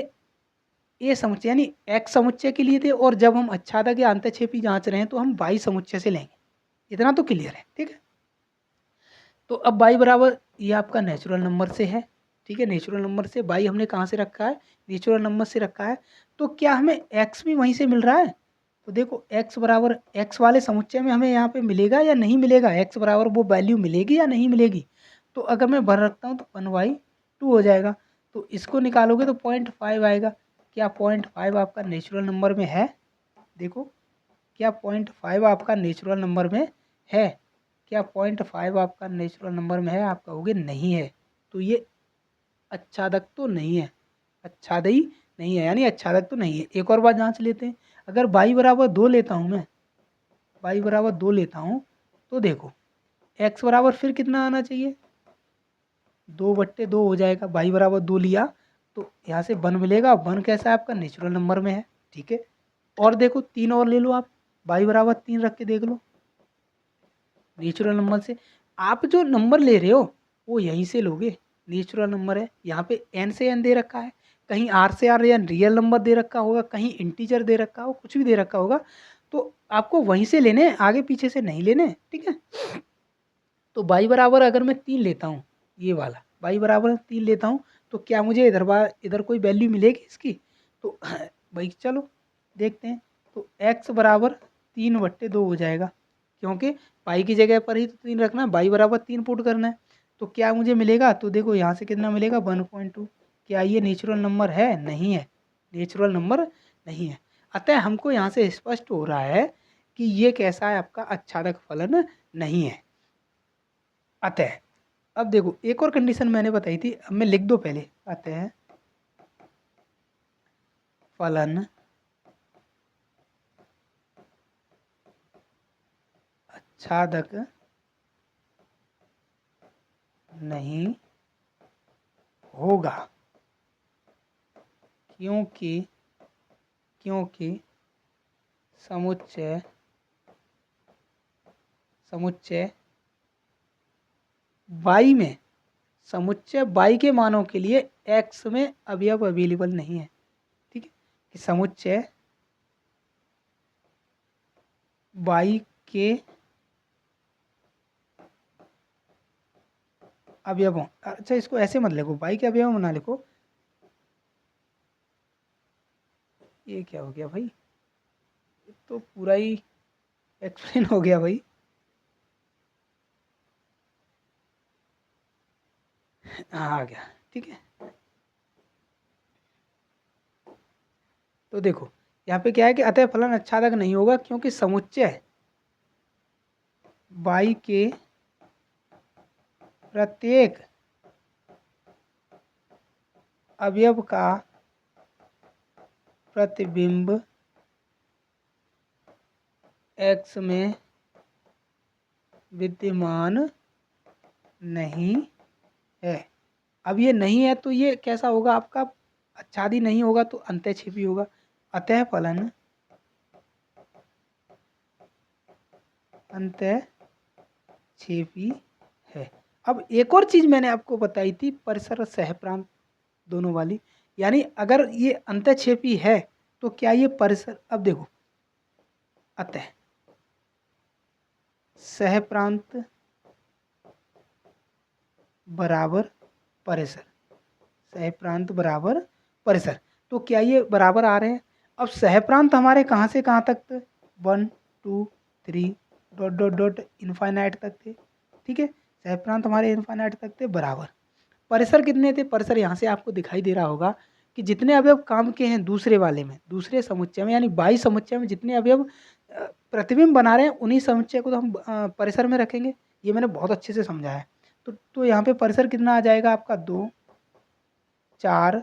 [SPEAKER 1] ए समुच्चय यानी एक्स समुच्चय के लिए थे, और जब हम अच्छादक या अंतःक्षेपी जांच रहे हैं तो हम वाई समुच्चय से लेंगे। इतना तो क्लियर है। ठीक है, तो अब वाई बराबर ये आपका नेचुरल नंबर से है। ठीक है, नेचुरल नंबर से वाई हमने कहाँ से रखा है? नेचुरल नंबर से रखा है। तो क्या हमें एक्स भी वहीं से मिल रहा है? तो देखो x बराबर x वाले समुच्चय में हमें यहाँ पे मिलेगा या नहीं मिलेगा, x बराबर वो वैल्यू मिलेगी या नहीं मिलेगी। तो अगर मैं भर रखता हूँ तो 1/2 हो जाएगा। तो इसको निकालोगे तो 0.5 आएगा। क्या 0.5 आपका नेचुरल नंबर में है? देखो, क्या 0.5 आपका नेचुरल नंबर में है? क्या 0.5 आपका नेचुरल नंबर में है? आप कहोगे नहीं है। तो ये आच्छादक तो नहीं है, आच्छादही नहीं है, यानी आच्छादक तो नहीं है। एक और बात जांच लेते हैं। अगर y बराबर 2 लेता हूँ मैं, y बराबर 2 लेता हूँ तो देखो x बराबर फिर कितना आना चाहिए, 2/2 हो जाएगा। y बराबर 2 लिया तो यहाँ से 1 मिलेगा। 1 कैसा है? आपका नेचुरल नंबर में है, ठीक है। और देखो 3 और ले लो आप, y बराबर 3 रख के देख लो। नेचुरल नंबर से आप जो नंबर ले रहे हो वो यहीं से लोगे, नेचुरल नंबर है। यहाँ पे n से n दे रखा है, कहीं r से r या रियल नंबर दे रखा होगा, कहीं इंटीजर दे रखा हो, कुछ भी दे रखा होगा, तो आपको वहीं से लेने हैं, आगे पीछे से नहीं लेने, ठीक है। तो y बराबर अगर मैं 3 लेता हूँ, ये वाला y बराबर 3 लेता हूँ, तो क्या मुझे इधर कोई वैल्यू मिलेगी इसकी? तो भाई चलो देखते हैं। तो x बराबर 3/2 हो जाएगा, क्योंकि पाई की जगह पर ही तो 3 रखना है, y बराबर 3 पुट करना है। तो क्या मुझे मिलेगा? तो देखो यहाँ से कितना मिलेगा, 1.2। क्या ये नेचुरल नंबर है? नहीं है, नेचुरल नंबर नहीं है। अतः हमको यहाँ से स्पष्ट हो रहा है कि ये कैसा है, आपका आच्छादक फलन नहीं है। अतः अब देखो एक और कंडीशन मैंने बताई थी, अब मैं लिख दो पहले। अतः फलन आच्छादक नहीं होगा, क्योंकि समुच्चय y में, समुच्चय y के मानों के लिए x में अवयव अवेलेबल नहीं है, ठीक है। कि समुच्चय y के अवयवों, अच्छा इसको ऐसे मत लिखो, y के अवयवों ना लिखो, ये क्या हो गया भाई, ये तो पूरा ही एक्सप्लेन हो गया भाई। हाँ आ गया, ठीक है। तो देखो यहाँ पे क्या है कि अतः फलन आच्छादक नहीं होगा, क्योंकि समुच्चय y के प्रत्येक अवयव का प्रतिबिंब x में विद्यमान नहीं है। अब ये नहीं है तो ये कैसा होगा आपका, आच्छादी नहीं होगा तो अंतःक्षेपी होगा। अतः फलन अंतःक्षेपी है। अब एक और चीज मैंने आपको बताई थी, परिसर और सहप्रांत दोनों वाली, यानी अगर ये अंतःक्षेपी है तो क्या ये परिसर, अब देखो अतः सहप्रांत बराबर परिसर, सहप्रांत बराबर परिसर, तो क्या ये बराबर आ रहे हैं? अब सहप्रांत हमारे कहाँ से कहाँ तक थे, 1 2 3 डॉट डॉट डॉट इनफाइनाइट तक थे, ठीक है। सहप्रांत हमारे इनफाइनाइट तक थे, बराबर। परिसर कितने थे? परिसर यहाँ से आपको दिखाई दे रहा होगा कि जितने अवयव काम के हैं दूसरे वाले में, दूसरे समुच्चय में, यानी 22 समुच्चय में जितने अवयव प्रतिबिंब बना रहे हैं, उन्हीं समुच्चय को तो हम परिसर में रखेंगे। ये मैंने बहुत अच्छे से समझाया है। तो यहाँ पे परिसर कितना आ जाएगा आपका, 2 4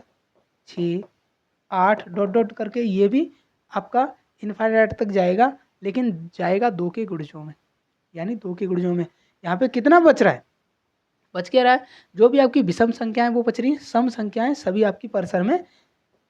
[SPEAKER 1] 6 8 डॉट डॉट करके, ये भी आपका इनफाइनाइट तक जाएगा, लेकिन जाएगा 2 के गुणजों में, यानी 2 के गुणजों में। यहाँ पे कितना बच रहा है? बच क्या रहा है? जो भी आपकी विषम संख्याएं वो बच रही हैं, सम संख्याएं सभी आपकी परिसर में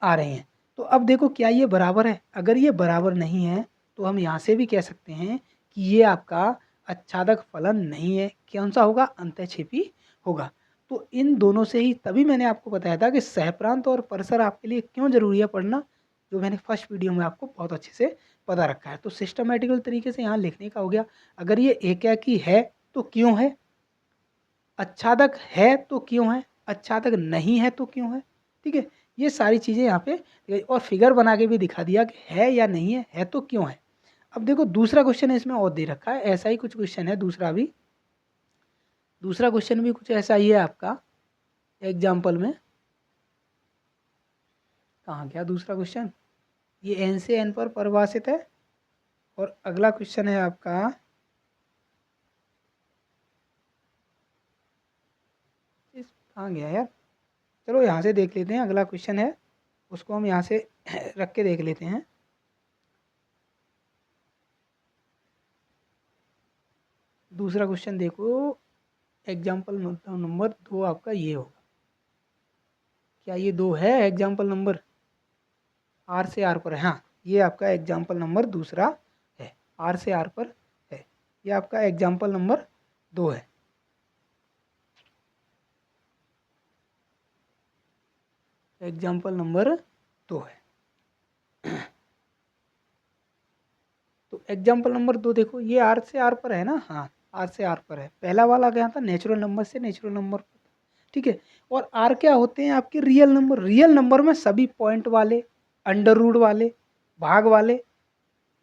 [SPEAKER 1] आ रही हैं। तो अब देखो क्या ये बराबर है? अगर ये बराबर नहीं है तो हम यहाँ से भी कह सकते हैं कि ये आपका आच्छादक फलन नहीं है। कौन सा होगा? अंतःक्षेपी होगा। तो इन दोनों से ही तभी मैंने आपको बताया था कि सहप्रांत और परिसर आपके लिए क्यों जरूरी है पढ़ना, जो मैंने फर्स्ट वीडियो में आपको बहुत अच्छे से बता रखा है। तो सिस्टमेटिकल तरीके से यहाँ लिखने का हो गया। अगर ये एकाकी है तो क्यों है, आच्छादक है तो क्यों है, आच्छादक नहीं है तो क्यों है, ठीक है। ये सारी चीज़ें यहाँ पे और फिगर बना के भी दिखा दिया कि है या नहीं है तो क्यों है। अब देखो दूसरा क्वेश्चन इसमें और दे रखा है, ऐसा ही कुछ क्वेश्चन है दूसरा भी। दूसरा क्वेश्चन भी कुछ ऐसा ही है आपका एग्जाम्पल में। कहाँ गया दूसरा क्वेश्चन? ये एन से एन पर परिभाषित है। और अगला क्वेश्चन है आपका कहाँ गया यार? चलो यहाँ से देख लेते हैं, अगला क्वेश्चन है उसको हम यहाँ से रख के देख लेते हैं। दूसरा क्वेश्चन देखो, एग्जाम्पल नंबर 2 आपका ये होगा। क्या ये 2 है एग्जाम्पल नंबर? आर से आर पर है, हाँ ये आपका एग्जाम्पल नंबर दूसरा है, आर से आर पर है। ये आपका एग्जाम्पल नंबर 2 है। एग्जाम्पल नंबर 2 है। तो एग्जाम्पल नंबर 2 देखो, ये आर से आर पर है ना, हाँ आर से आर पर है। पहला वाला क्या था? नेचुरल नंबर से नेचुरल नंबर पर, ठीक है। और आर क्या होते हैं? आपके रियल नंबर। रियल नंबर में सभी पॉइंट वाले, अंडर रूट वाले, भाग वाले,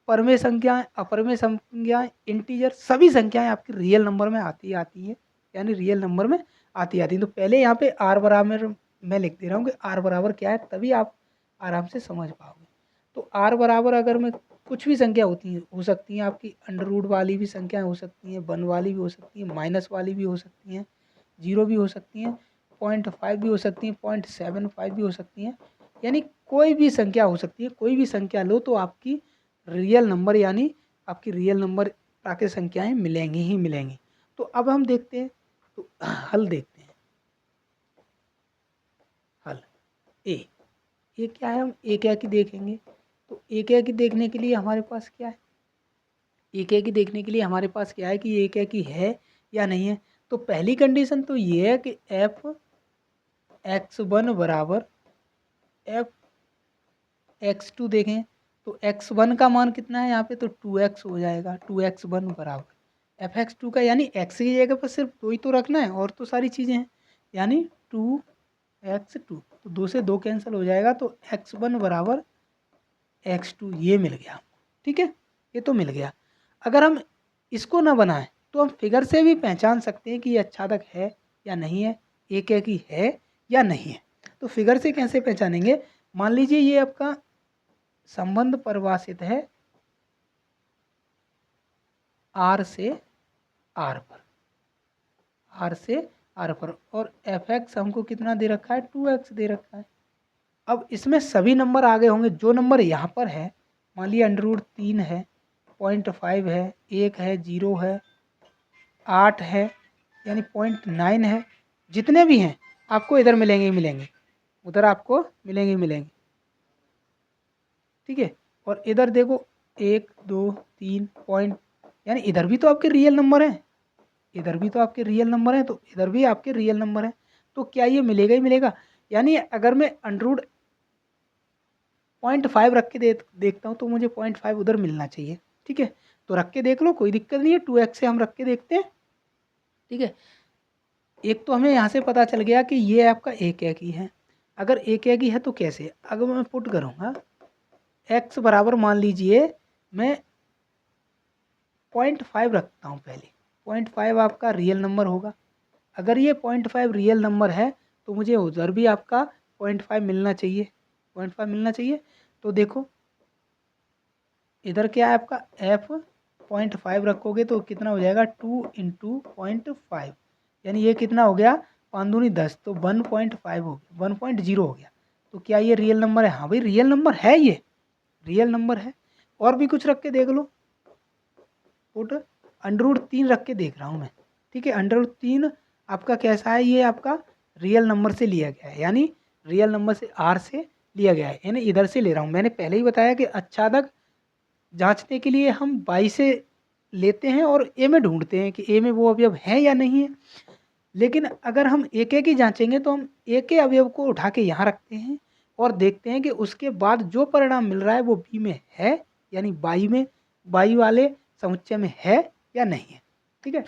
[SPEAKER 1] परमेय संख्याएं, अपरमेय संख्याएं, इंटीजर, सभी संख्याएं आपकी रियल नंबर में आती हैं, यानी रियल नंबर में आती हैं। तो पहले यहाँ पे आर बराबर मैं लिख दे रहा हूँ कि आर बराबर क्या है, तभी आप आराम से समझ पाओगे। तो आर बराबर अगर मैं कुछ भी संख्या होती है, हो सकती हैं आपकी अंडर रूट वाली भी संख्याएं हो सकती हैं, 1 वाली भी हो सकती हैं, माइनस वाली भी हो सकती हैं, 0 भी हो सकती हैं, 0.5 भी हो सकती हैं, 0.75 भी हो सकती हैं, यानी कोई भी संख्या हो सकती है। कोई भी संख्या लो तो आपकी रियल नंबर, यानी आपकी रियल नंबर प्राकृतिक संख्याएं मिलेंगी ही मिलेंगी। तो अब हम देखते हैं, तो हल देखते हैं। हल ए क्या है? हम ए क्या की देखेंगे। तो ए क्या की देखने के लिए हमारे पास क्या है? ए क्या की देखने के लिए हमारे पास क्या है कि ए क्या की है या नहीं है। तो पहली कंडीशन तो ये है कि एफ x1 बराबर एफ x2 देखें तो x1 का मान कितना है यहाँ पे? तो 2x हो जाएगा। 2x1 बराबर एफ एक्स टू का, यानी x की जगह पर सिर्फ 2 ही तो रखना है, और तो सारी चीज़ें हैं, यानी 2x2। तो 2 से 2 कैंसिल हो जाएगा, तो x1 बराबर x2 ये मिल गया। ठीक है, ये तो मिल गया। अगर हम इसको ना बनाएं तो हम फिगर से भी पहचान सकते हैं कि ये अच्छादक है या नहीं है, एक ही है या नहीं है। तो फिगर से कैसे पहचानेंगे? मान लीजिए ये आपका संबंध परिभाषित है आर से आर पर, आर से आर पर, और एफ एक्स हमको कितना दे रखा है? 2x दे रखा है। अब इसमें सभी नंबर आगे होंगे। जो नंबर यहाँ पर है, मान लिया √3 है, 0.5 है, 1 है, 0 है, 8 है, यानी 0.9 है, जितने भी हैं आपको इधर मिलेंगे ही मिलेंगे, उधर आपको मिलेंगे ही मिलेंगे। ठीक है, और इधर देखो 1 2 3 पॉइंट, यानी इधर भी तो आपके रियल नंबर हैं, इधर भी तो आपके रियल नंबर हैं, तो इधर भी आपके रियल नंबर हैं। तो क्या ये मिलेगा ही मिलेगा? यानी अगर मैं अंडर 0.5 रख के देखता हूँ तो मुझे 0.5 उधर मिलना चाहिए। ठीक है, तो रख के देख लो, कोई दिक्कत नहीं है। 2x से हम रख के देखते हैं। ठीक है, एक तो हमें यहाँ से पता चल गया कि ये आपका एक ही है। अगर एक ही है तो कैसे? अगर मैं पुट करूँगा x बराबर, मान लीजिए मैं 0.5 रखता हूँ पहले। 0.5 आपका रियल नंबर होगा। अगर ये 0.5 रियल नंबर है तो मुझे उधर भी आपका 0.5 मिलना चाहिए, 0.5 मिलना चाहिए। तो देखो इधर क्या है आपका f 0.5 रखोगे तो कितना हो जाएगा? 2 × 0.5, यानी ये कितना हो गया? 5 दूनी 10, तो 1.5 हो गया, 1.0 हो गया। तो क्या ये रियल नंबर है? हाँ भाई रियल नंबर है, ये रियल नंबर है। और भी कुछ रख के देख लो, पुट √3 रख के देख रहा हूँ मैं। ठीक है, √3 आपका कैसा है? ये आपका रियल नंबर से लिया गया है, यानी रियल नंबर से आर से लिया गया है, यानी इधर से ले रहा हूँ। मैंने पहले ही बताया कि अच्छादक जांचने के लिए हम बाई से लेते हैं और ए में ढूंढते हैं कि ए में वो अवयव है या नहीं है। लेकिन अगर हम एक एक ही जांचेंगे तो हम एक के अवयव को उठा के यहाँ रखते हैं और देखते हैं कि उसके बाद जो परिणाम मिल रहा है वो बी में है, यानी बाई में, बाई वाले समुच्चय में है या नहीं है। ठीक है,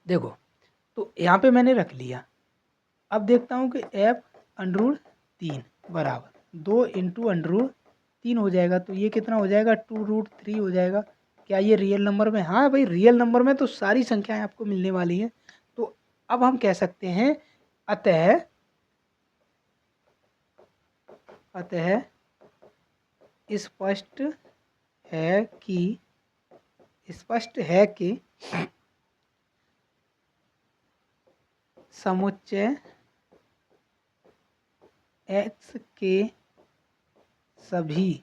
[SPEAKER 1] देखो तो यहाँ पे मैंने रख लिया। अब देखता हूँ कि f √3 बराबर 2 × √3 3 हो जाएगा, तो ये कितना हो जाएगा 2√3 हो जाएगा। क्या ये रियल नंबर में? हाँ भाई, रियल नंबर में तो सारी संख्याएं आपको मिलने वाली हैं। तो अब हम कह सकते हैं अतः अतः स्पष्ट है कि स्पष्ट है कि समुच्चय x के सभी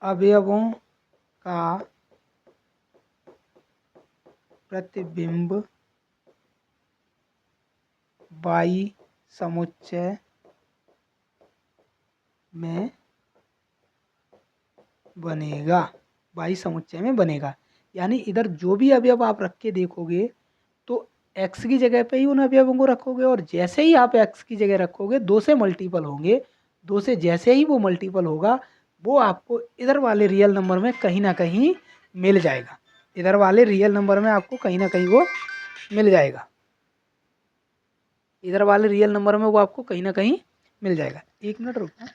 [SPEAKER 1] अवयवों का प्रतिबिंब y समुच्चय में बनेगा। y समुच्चय में बनेगा, यानी इधर जो भी अवयव आप रख के देखोगे तो x की जगह पे ही उन अवयवों को रखोगे, और जैसे ही आप x की जगह रखोगे 2 से मल्टीपल होंगे, 2 से जैसे ही वो मल्टीपल होगा वो आपको इधर वाले रियल नंबर में कहीं ना कहीं मिल जाएगा। इधर वाले रियल नंबर में आपको कहीं ना कहीं वो मिल जाएगा। इधर वाले रियल नंबर में वो आपको कहीं ना कहीं मिल जाएगा। 1 मिनट रुकना।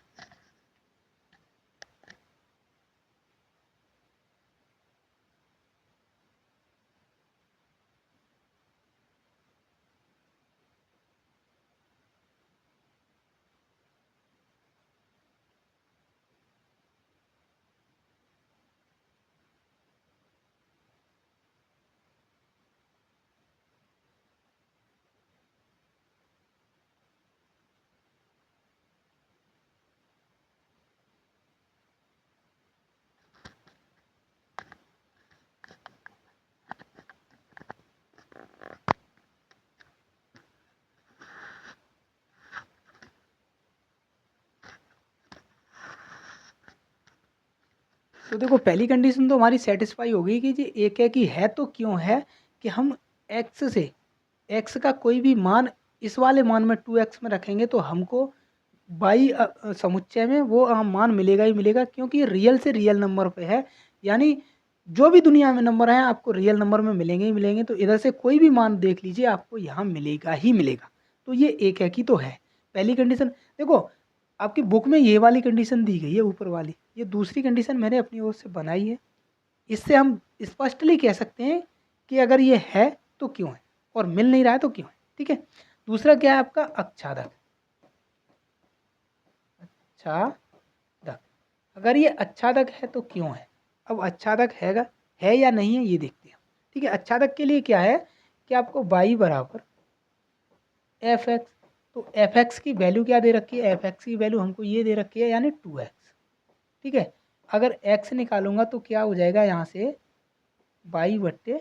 [SPEAKER 1] तो देखो, पहली कंडीशन तो हमारी सेटिस्फाई हो गई कि जी एक है कि है तो क्यों है कि हम x से x का कोई भी मान इस वाले मान में 2x में रखेंगे तो हमको बाई समुच्चय में वो मान मिलेगा ही मिलेगा, क्योंकि रियल से रियल नंबर पे है। यानी जो भी दुनिया में नंबर हैं आपको रियल नंबर में मिलेंगे ही मिलेंगे, तो इधर से कोई भी मान देख लीजिए आपको यहाँ मिलेगा ही मिलेगा। तो ये एक है कि तो है पहली कंडीशन। देखो, आपकी बुक में ये वाली कंडीशन दी गई है ऊपर वाली, ये दूसरी कंडीशन मैंने अपनी ओर से बनाई है। इससे हम स्पष्टली कह सकते हैं कि अगर ये है तो क्यों है, और मिल नहीं रहा है तो क्यों है। ठीक है। दूसरा क्या है आपका? अच्छादक। अच्छादक, अगर ये अच्छादक है तो क्यों है। अब अच्छादक है या नहीं है ये देखते हैं। ठीक है। अच्छादक के लिए क्या है कि आपको y बराबर एफ एक्स, तो एफ एक्स की वैल्यू क्या दे रखी है? एफ एक्स की वैल्यू हमको ये दे रखी है, यानी 2x। ठीक है। अगर x निकालूंगा तो क्या हो जाएगा? यहाँ से y/2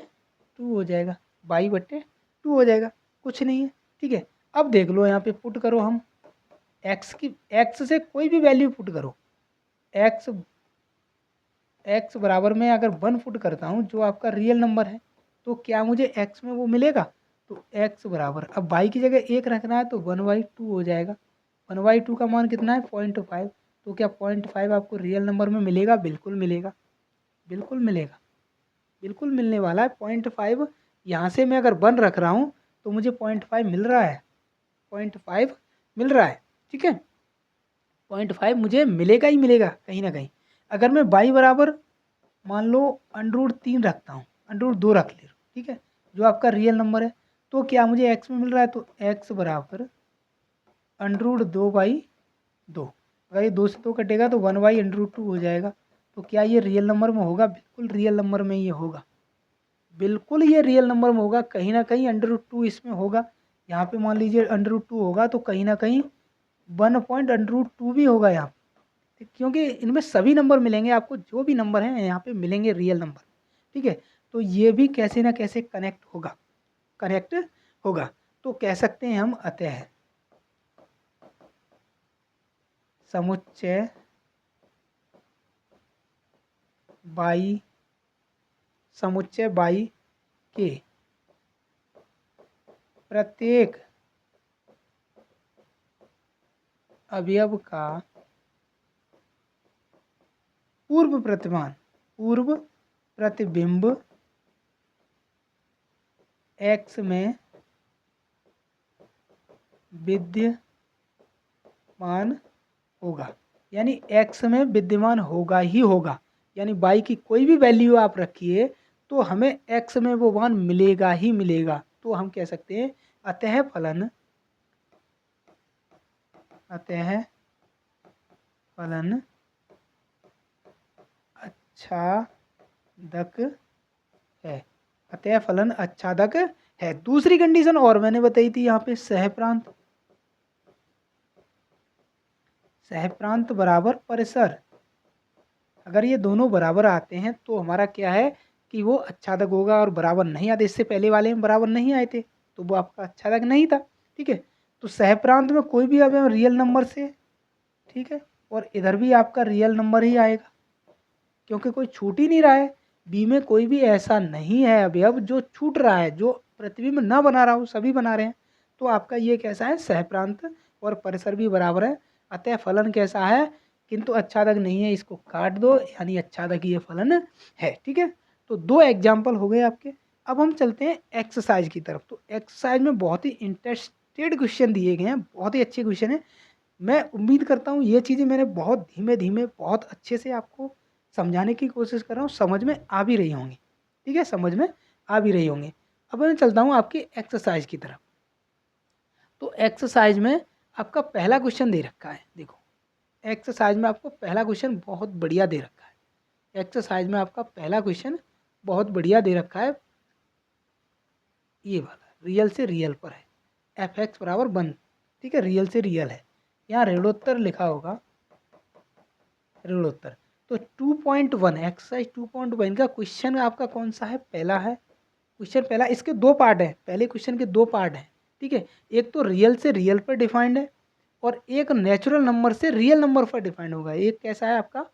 [SPEAKER 1] हो जाएगा, y/2 हो जाएगा, कुछ नहीं है। ठीक है। अब देख लो, यहाँ पे पुट करो हम x से कोई भी वैल्यू पुट करो। x बराबर में अगर 1 पुट करता हूँ जो आपका रियल नंबर है, तो क्या मुझे x में वो मिलेगा? तो x बराबर, अब y की जगह 1 रखना है तो 1/2 हो जाएगा। 1/2 का मान कितना है? 0.5। तो क्या 0.5 आपको रियल नंबर में मिलेगा? बिल्कुल मिलेगा, बिल्कुल मिलेगा, बिल्कुल मिलने वाला है 0.5। यहाँ से मैं अगर 1 रख रहा हूँ तो मुझे 0.5 मिल रहा है, 0.5 मिल रहा है। ठीक है। 0.5 मुझे मिलेगा ही मिलेगा कहीं ना कहीं। अगर मैं y बराबर मान लो √3 रखता हूँ, √2 रख ले, ठीक है, जो आपका रियल नंबर है, तो क्या मुझे x में मिल रहा है? तो x बराबर √2/2। अगर ये 2 से 2 कटेगा तो 1/√2 हो जाएगा। तो क्या ये रियल नंबर में होगा? बिल्कुल रियल नंबर में ये होगा, बिल्कुल ये रियल नंबर में होगा। कहीं ना कहीं √2 इसमें होगा। यहाँ पे मान लीजिए √2 होगा तो कहीं ना कहीं 1 भी होगा यहाँ पे, क्योंकि इनमें सभी नंबर मिलेंगे आपको, जो भी नंबर हैं यहाँ पे मिलेंगे रियल नंबर। ठीक है। तो ये भी कैसे ना कैसे कनेक्ट होगा। तो कह सकते हैं हम अतः समुच्चय बाई के प्रत्येक अवयव का पूर्व प्रतिबिंब x में विद्यमान होगा, यानी x में विद्यमान होगा ही होगा, यानी y की कोई भी वैल्यू आप रखिए तो हमें x में वो मान मिलेगा ही मिलेगा। तो हम कह सकते हैं अतः फलन अच्छादक है। अतः फलन अच्छादक है। दूसरी कंडीशन और मैंने बताई थी यहाँ पे सहप्रांत बराबर परिसर। अगर ये दोनों बराबर आते हैं तो हमारा क्या है कि वो अच्छादक होगा, और बराबर नहीं आते, इससे पहले वाले में बराबर नहीं आए थे तो वो आपका अच्छादक नहीं था। ठीक है, तो सहप्रांत में कोई भी अब रियल नंबर से, ठीक है, और इधर भी आपका रियल नंबर ही आएगा क्योंकि कोई छूट ही नहीं रहा है। बी में कोई भी ऐसा नहीं है अवयव जो छूट रहा है, जो प्रतिबिंब ना बना रहा हो, सभी बना रहे हैं। तो आपका ये कैसा है, सहप्रांत, और परिसर भी बराबर है। अतः फलन कैसा है, किंतु अच्छादक नहीं है, इसको काट दो, यानी अच्छादक ये फलन है। ठीक है, तो दो एग्जाम्पल हो गए आपके। अब हम चलते हैं एक्सरसाइज की तरफ। तो एक्सरसाइज में बहुत ही इंटरेस्टेड क्वेश्चन दिए गए हैं, बहुत ही अच्छे क्वेश्चन है। मैं उम्मीद करता हूँ ये चीज़ें मैंने बहुत धीमे धीमे बहुत अच्छे से आपको समझाने की कोशिश कर रहा हूँ, समझ में आ भी रही होंगी। ठीक है, समझ में आ भी रही होंगी। अब मैं चलता हूँ आपकी एक्सरसाइज की तरफ। तो एक्सरसाइज में आपका पहला क्वेश्चन दे रखा है, देखो एक्सरसाइज में आपको पहला क्वेश्चन बहुत बढ़िया दे रखा है। एक्सरसाइज में आपका पहला क्वेश्चन बहुत बढ़िया दे रखा है, ये वाला रियल से रियल पर है, एफ एक्स बराबर 1। ठीक है, रियल से रियल है, यहाँ ऋणोत्तर लिखा होगा, ऋणोत्तर। तो 2.1 एक्सरसाइज 2.1 का क्वेश्चन आपका कौन सा है, पहला है क्वेश्चन, पहला। इसके दो पार्ट हैं, पहले क्वेश्चन के दो पार्ट हैं। ठीक है, एक तो रियल से रियल पर डिफाइंड है, और एक नेचुरल नंबर से रियल नंबर पर डिफाइंड होगा। एक कैसा है आपका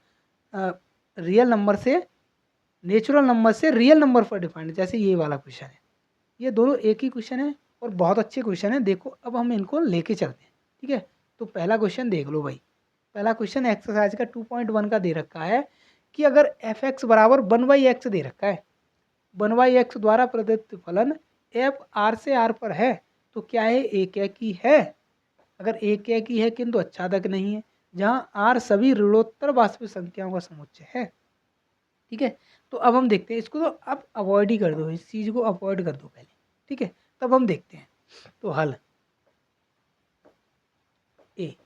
[SPEAKER 1] रियल नंबर से नेचुरल नंबर से रियल नंबर पर डिफाइंड, जैसे ये वाला क्वेश्चन है। ये दोनों एक ही क्वेश्चन है और बहुत अच्छे क्वेश्चन है। देखो अब हम इनको लेके चलते हैं। ठीक है, तो पहला क्वेश्चन देख लो भाई। पहला क्वेश्चन एक्सरसाइज का 2.1 का दे रखा है कि अगर एफ एक्स बराबर 1/x दे रखा है, 1/x द्वारा प्रदत्त फलन एफ आर से आर पर है तो क्या है, एक ही है। अगर एक ही है किंतु अच्छादक नहीं है, जहाँ आर सभी ऋणोत्तर वास्तविक संख्याओं का समुच्चय है। ठीक है, तो अब हम देखते हैं इसको, तो अब अवॉइड ही कर दो, इस चीज़ को अवॉइड कर दो पहले। ठीक है, तब हम देखते हैं। तो हल ए,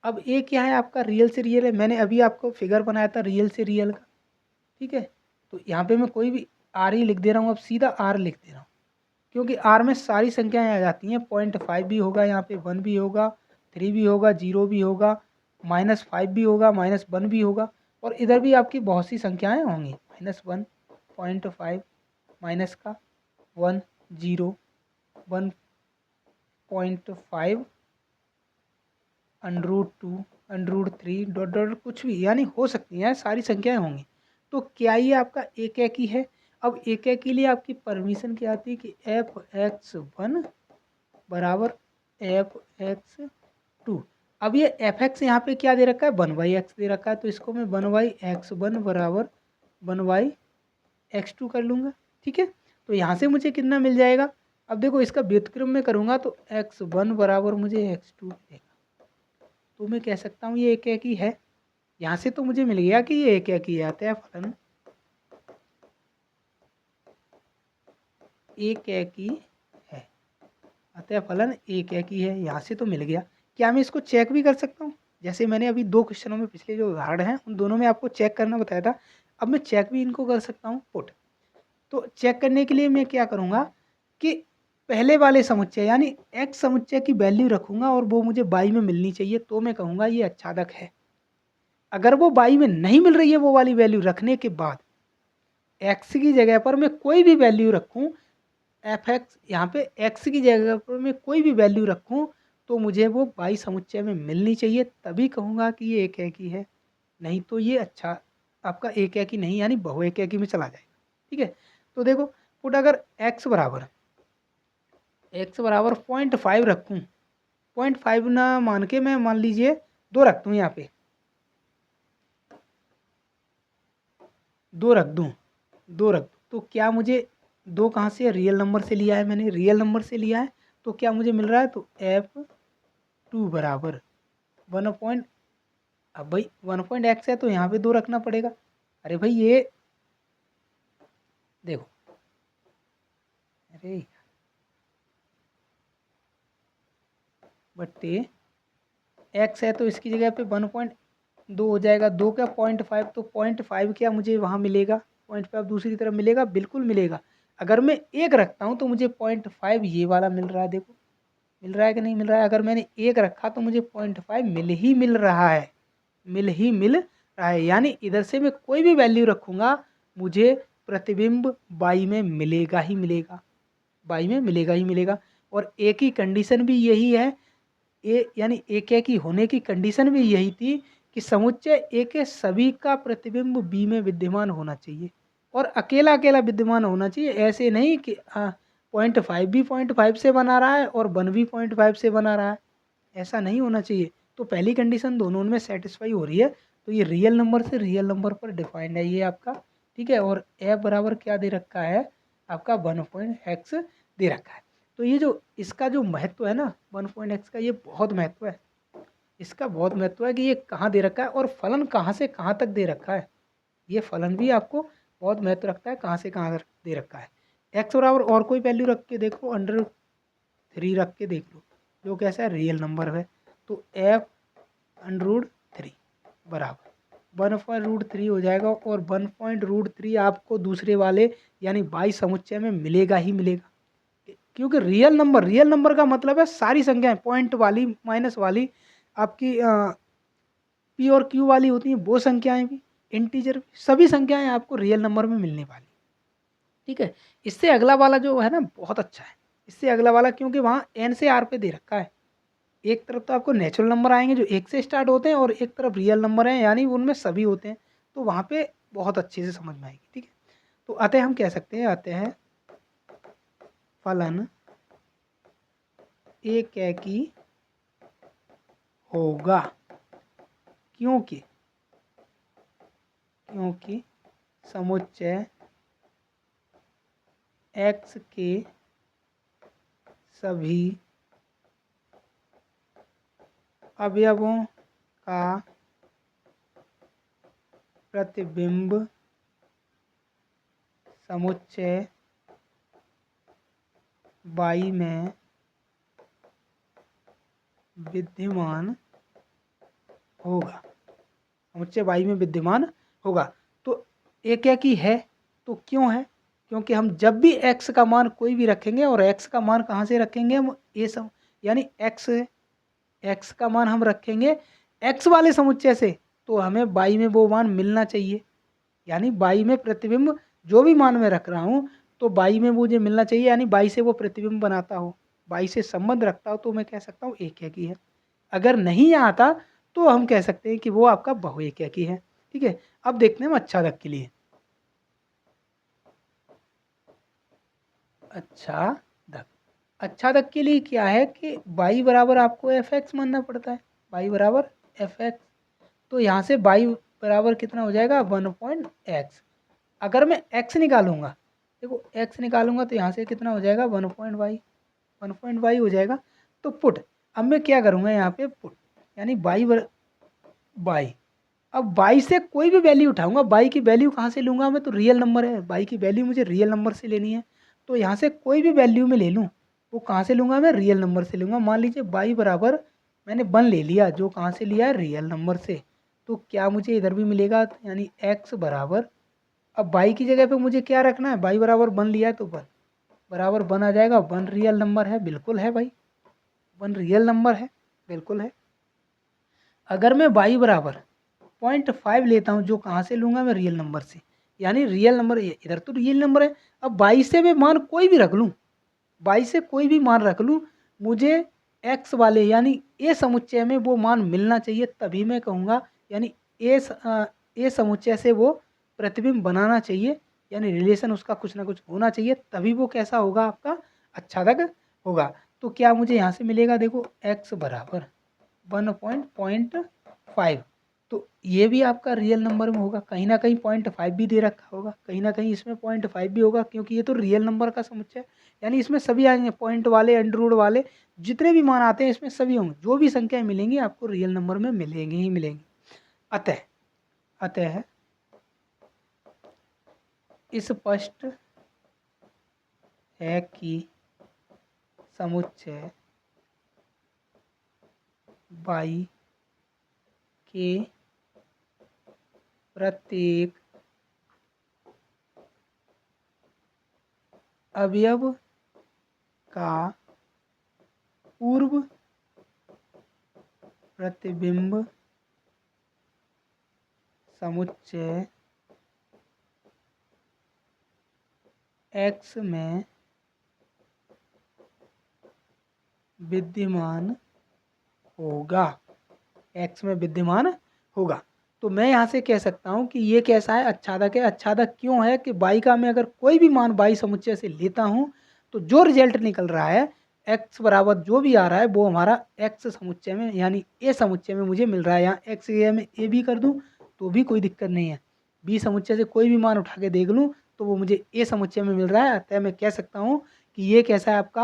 [SPEAKER 1] अब ए क्या है आपका, रियल से रियल है। मैंने अभी आपको फिगर बनाया था रियल से रियल का। ठीक है, तो यहाँ पे मैं कोई भी आर ही लिख दे रहा हूँ, अब सीधा आर लिख दे रहा हूँ, क्योंकि आर में सारी संख्याएं आ जाती हैं। 0.5 भी होगा, यहाँ पे 1 भी होगा, 3 भी होगा, 0 भी होगा, -5 भी होगा, -1 भी होगा, और इधर भी आपकी बहुत सी संख्याएं होंगी। -1, 0.5, माइनस का 1, 0, 1.5, √2, √3, डॉट डॉट कुछ भी, यानी हो सकती हैं, सारी संख्याएं होंगी। तो क्या ये आपका एक ही है। अब एक के लिए आपकी परमिशन क्या आती है कि f(x1) बराबर f(x2). अब ये f(x) यहाँ पे क्या दे रखा है, 1/x दे रखा है, तो इसको मैं 1/x1 बराबर 1/x2 कर लूँगा। ठीक है, तो यहाँ से मुझे कितना मिल जाएगा। अब देखो इसका व्युत्क्रम में करूँगा तो x1 बराबर मुझे x2 मिलेगा, तो मैं कह सकता हूँ ये एक ही है। यहाँ से तो मुझे मिल गया कि ये एक ही है, अतः फलन एक ही है, अतः फलन एक ही है। यहाँ से तो मिल गया। क्या मैं इसको चेक भी कर सकता हूँ, जैसे मैंने अभी दो क्वेश्चनों में पिछले जो उदाहरण हैं उन दोनों में आपको चेक करना बताया था। अब मैं चेक भी इनको कर सकता हूँ पुट। तो चेक करने के लिए मैं क्या करूँगा कि पहले वाले समुच्चय यानी x समुच्चय की वैल्यू रखूँगा और वो मुझे y में मिलनी चाहिए, तो मैं कहूँगा ये अच्छादक है। अगर वो y में नहीं मिल रही है वो वाली वैल्यू रखने के बाद, x की जगह पर मैं कोई भी वैल्यू रखूँ, एफ एक्स यहाँ पे x की जगह पर मैं कोई भी वैल्यू रखूँ तो मुझे वो y समुच्चय में मिलनी चाहिए, तभी कहूँगा कि ये एक ही है। नहीं तो ये अच्छा आपका एक ही नहीं, यानी बहु एक में चला जाएगा। ठीक है, तो देखो पुट अगर x बराबर 0.5 रखूँ, 0.5 ना मान के मैं मान लीजिए 2 रख दूँ, यहाँ पे 2 रख दूँ, 2 रख दूँ, तो क्या मुझे 2 कहाँ से, रियल नंबर से लिया है मैंने, रियल नंबर से लिया है, तो क्या मुझे मिल रहा है, तो f2 बराबर 1/, अब भाई 1.x है तो यहाँ पे 2 रखना पड़ेगा। अरे भाई ये देखो, अरे बट्टे x है तो इसकी जगह पे 1.2 हो जाएगा। 2 क्या 0.5, तो 0.5 क्या मुझे वहाँ मिलेगा, 0.5 दूसरी तरफ मिलेगा, बिल्कुल मिलेगा। अगर मैं 1 रखता हूँ तो मुझे 0.5 ये वाला मिल रहा है, देखो मिल रहा है कि नहीं मिल रहा है। अगर मैंने 1 रखा तो मुझे 0.5 मिल रहा है, मिल रहा है। यानी इधर से मैं कोई भी वैल्यू रखूँगा मुझे प्रतिबिंब बाई में मिलेगा ही मिलेगा, बाई में मिलेगा ही मिलेगा। और ए की कंडीशन भी यही है, ए यानी ए के की होने की कंडीशन भी यही थी कि समुच्चय ए के सभी का प्रतिबिंब बी में विद्यमान होना चाहिए और अकेला अकेला विद्यमान होना चाहिए। ऐसे नहीं कि 0.5 भी 0.5 से बना रहा है और 1 भी 0.5 से बना रहा है, ऐसा नहीं होना चाहिए। तो पहली कंडीशन दोनों में सेटिस्फाई हो रही है, तो ये रियल नंबर से रियल नंबर पर डिफाइंड है ये आपका, ठीक है। और ए बराबर क्या दे रखा है आपका 1.x दे रखा है। तो ये जो इसका जो महत्व है ना 1.x का, ये बहुत महत्व है, इसका बहुत महत्व है कि ये कहाँ दे रखा है और फलन कहाँ से कहाँ तक दे रखा है। ये फलन भी आपको बहुत महत्व रखता है, कहाँ से कहाँ तक दे रखा है। एक्स बराबर और कोई वैल्यू रख के देखो, अंडर 3 रख के देख लो जो कैसा है रियल नंबर है। तो एफ √3 बराबर 1/√3 हो जाएगा और 1/√3 आपको दूसरे वाले यानी 22 समुच्चय में मिलेगा ही मिलेगा। क्योंकि रियल नंबर का मतलब है सारी संख्याएं, पॉइंट वाली माइनस वाली आपकी पी और क्यू वाली होती हैं वो संख्याएं भी, इंटीजर भी, सभी संख्याएं आपको रियल नंबर में मिलने वाली, ठीक है। इससे अगला वाला जो है ना बहुत अच्छा है, इससे अगला वाला क्योंकि वहाँ एन से आर पे दे रखा है। एक तरफ तो आपको नेचुरल नंबर आएंगे जो 1 से स्टार्ट होते हैं और एक तरफ रियल नंबर हैं यानी उनमें सभी होते हैं, तो वहाँ पे बहुत अच्छे से समझ में आएगी, ठीक है। तो अतः हम कह सकते हैं, अतः फलन एक की होगा क्योंकि समुच्चय x के सभी अवयवों का प्रतिबिंब समुच्चय बाई में विद्यमान होगा, समुच्चय बाई में विद्यमान होगा। तो ए क्या की है, तो क्यों है, क्योंकि हम जब भी x का मान कोई भी रखेंगे और x का मान कहाँ से रखेंगे हम ए सम यानी x का मान हम रखेंगे x वाले समुच्चय से, तो हमें बाई में वो मान मिलना चाहिए। यानी बाई में प्रतिबिंब जो भी मान मैं रख रहा हूँ तो बाई में मुझे मिलना चाहिए, यानी बाई से वो प्रतिबिंब बनाता हो, बाई से संबंध रखता हो, तो मैं कह सकता हूँ एक की है। अगर नहीं आता तो हम कह सकते हैं कि वो आपका बहुएक्यकी है, ठीक है। अब देखते हैं हम अच्छादक के लिए। अच्छादक के लिए क्या है कि बाई बराबर आपको एफ एक्स मानना पड़ता है, बाई बराबर एफ एक्स। तो यहाँ से बाई बराबर कितना हो जाएगा 1.x। अगर मैं x निकालूंगा, देखो x निकालूंगा तो यहाँ से कितना हो जाएगा 1.y हो जाएगा। तो पुट, अब मैं क्या करूँगा यहाँ पे पुट, यानी बाई अब बाई से कोई भी वैल्यू उठाऊंगा, बाई की वैल्यू कहाँ से लूँगा मैं, तो रियल नंबर है, बाई की वैल्यू मुझे रियल नंबर से लेनी है। तो यहाँ से कोई भी वैल्यू में ले लूँ वो कहाँ से लूँगा मैं, रियल नंबर से लूँगा। मान लीजिए बाई बराबर मैंने 1 ले लिया जो कहाँ से लिया है रियल नंबर से, तो क्या मुझे इधर भी मिलेगा, यानी x बराबर, अब बाई की जगह पे मुझे क्या रखना है, बाई बराबर 1 लिया है तो 1 बराबर 1 आ जाएगा। 1 रियल नंबर है, बिल्कुल है भाई, 1 रियल नंबर है, बिल्कुल है। अगर मैं बाई बराबर 0.5 लेता हूँ जो कहाँ से लूँगा मैं, रियल नंबर से, यानी रियल नंबर इधर तो रियल नंबर है। अब बाई से मैं मान कोई भी रख लूँ, बाई से कोई भी मान रख लूँ, मुझे एक्स वाले यानी ए समुच्चय में वो मान मिलना चाहिए, तभी मैं कहूँगा, यानी ए समुच्चय से वो प्रतिबिंब बनाना चाहिए, यानी रिलेशन उसका कुछ ना कुछ होना चाहिए, तभी वो कैसा होगा आपका अच्छादक होगा। तो क्या मुझे यहाँ से मिलेगा, देखो x बराबर 1.5, तो ये भी आपका रियल नंबर में होगा, कहीं ना कहीं 0.5 भी दे रखा होगा, कहीं ना कहीं इसमें 0.5 भी होगा, क्योंकि ये तो रियल नंबर का समुच्चय, यानी इसमें सभी आएंगे, पॉइंट वाले अंडर वाले जितने भी मान आते हैं इसमें सभी होंगे, जो भी संख्याएं मिलेंगी आपको रियल नंबर में मिलेंगी ही मिलेंगी। अतः स्पष्ट है कि समुच्चय y के प्रत्येक अवयव का पूर्व प्रतिबिंब समुच्चय x में विद्यमान होगा। x में विद्यमान होगा। तो मैं यहाँ से कह सकता हूँ कि ये कैसा है, आच्छादक है। आच्छादक क्यों है कि y का मैं अगर कोई भी मान y समुच्चय से लेता हूँ तो जो रिजल्ट निकल रहा है x बराबर जो भी आ रहा है वो हमारा x समुच्चय में यानी a समुच्चय में मुझे मिल रहा है। यहाँ x की जगह मैं a भी कर दूँ तो भी कोई दिक्कत नहीं है। b समुच्चय से कोई भी मान उठा के देख लूँ तो वो मुझे a समुच्चय में मिल रहा है। अतः मैं कह सकता हूँ कि ये कैसा है, आपका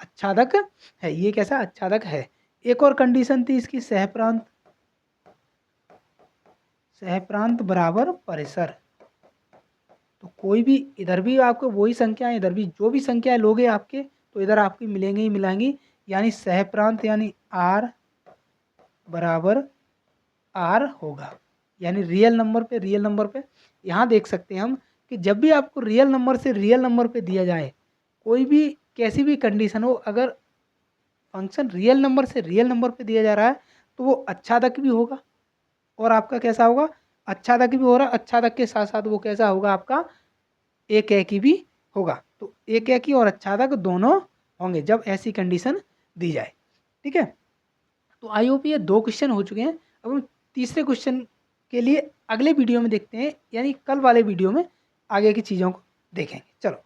[SPEAKER 1] आच्छादक है। ये कैसा आच्छादक है। एक और कंडीशन थी इसकी, सहप्रांत बराबर परिसर। तो कोई भी इधर भी आपको वही संख्या, इधर भी जो भी संख्या लोगे आपके तो इधर आपकी मिलेंगी ही मिलेंगी। यानी सहप्रांत यानी r बराबर r होगा। यानी रियल नंबर पे यहाँ देख सकते हैं हम कि जब भी आपको रियल नंबर से रियल नंबर पे दिया जाए, कोई भी कैसी भी कंडीशन हो, अगर फंक्शन रियल नंबर से रियल नंबर पे दिया जा रहा है तो वो आच्छादक भी होगा और आपका कैसा होगा, आच्छादक भी हो रहा है। आच्छादक के साथ साथ वो कैसा होगा, आपका एक एकी भी होगा। तो एक एकी और आच्छादक दोनों होंगे जब ऐसी कंडीशन दी जाए। ठीक है, तो आई होप ये 2 क्वेश्चन हो चुके हैं। अब हम तीसरे क्वेश्चन के लिए अगले वीडियो में देखते हैं, यानी कल वाले वीडियो में आगे की चीज़ों को देखेंगे। चलो।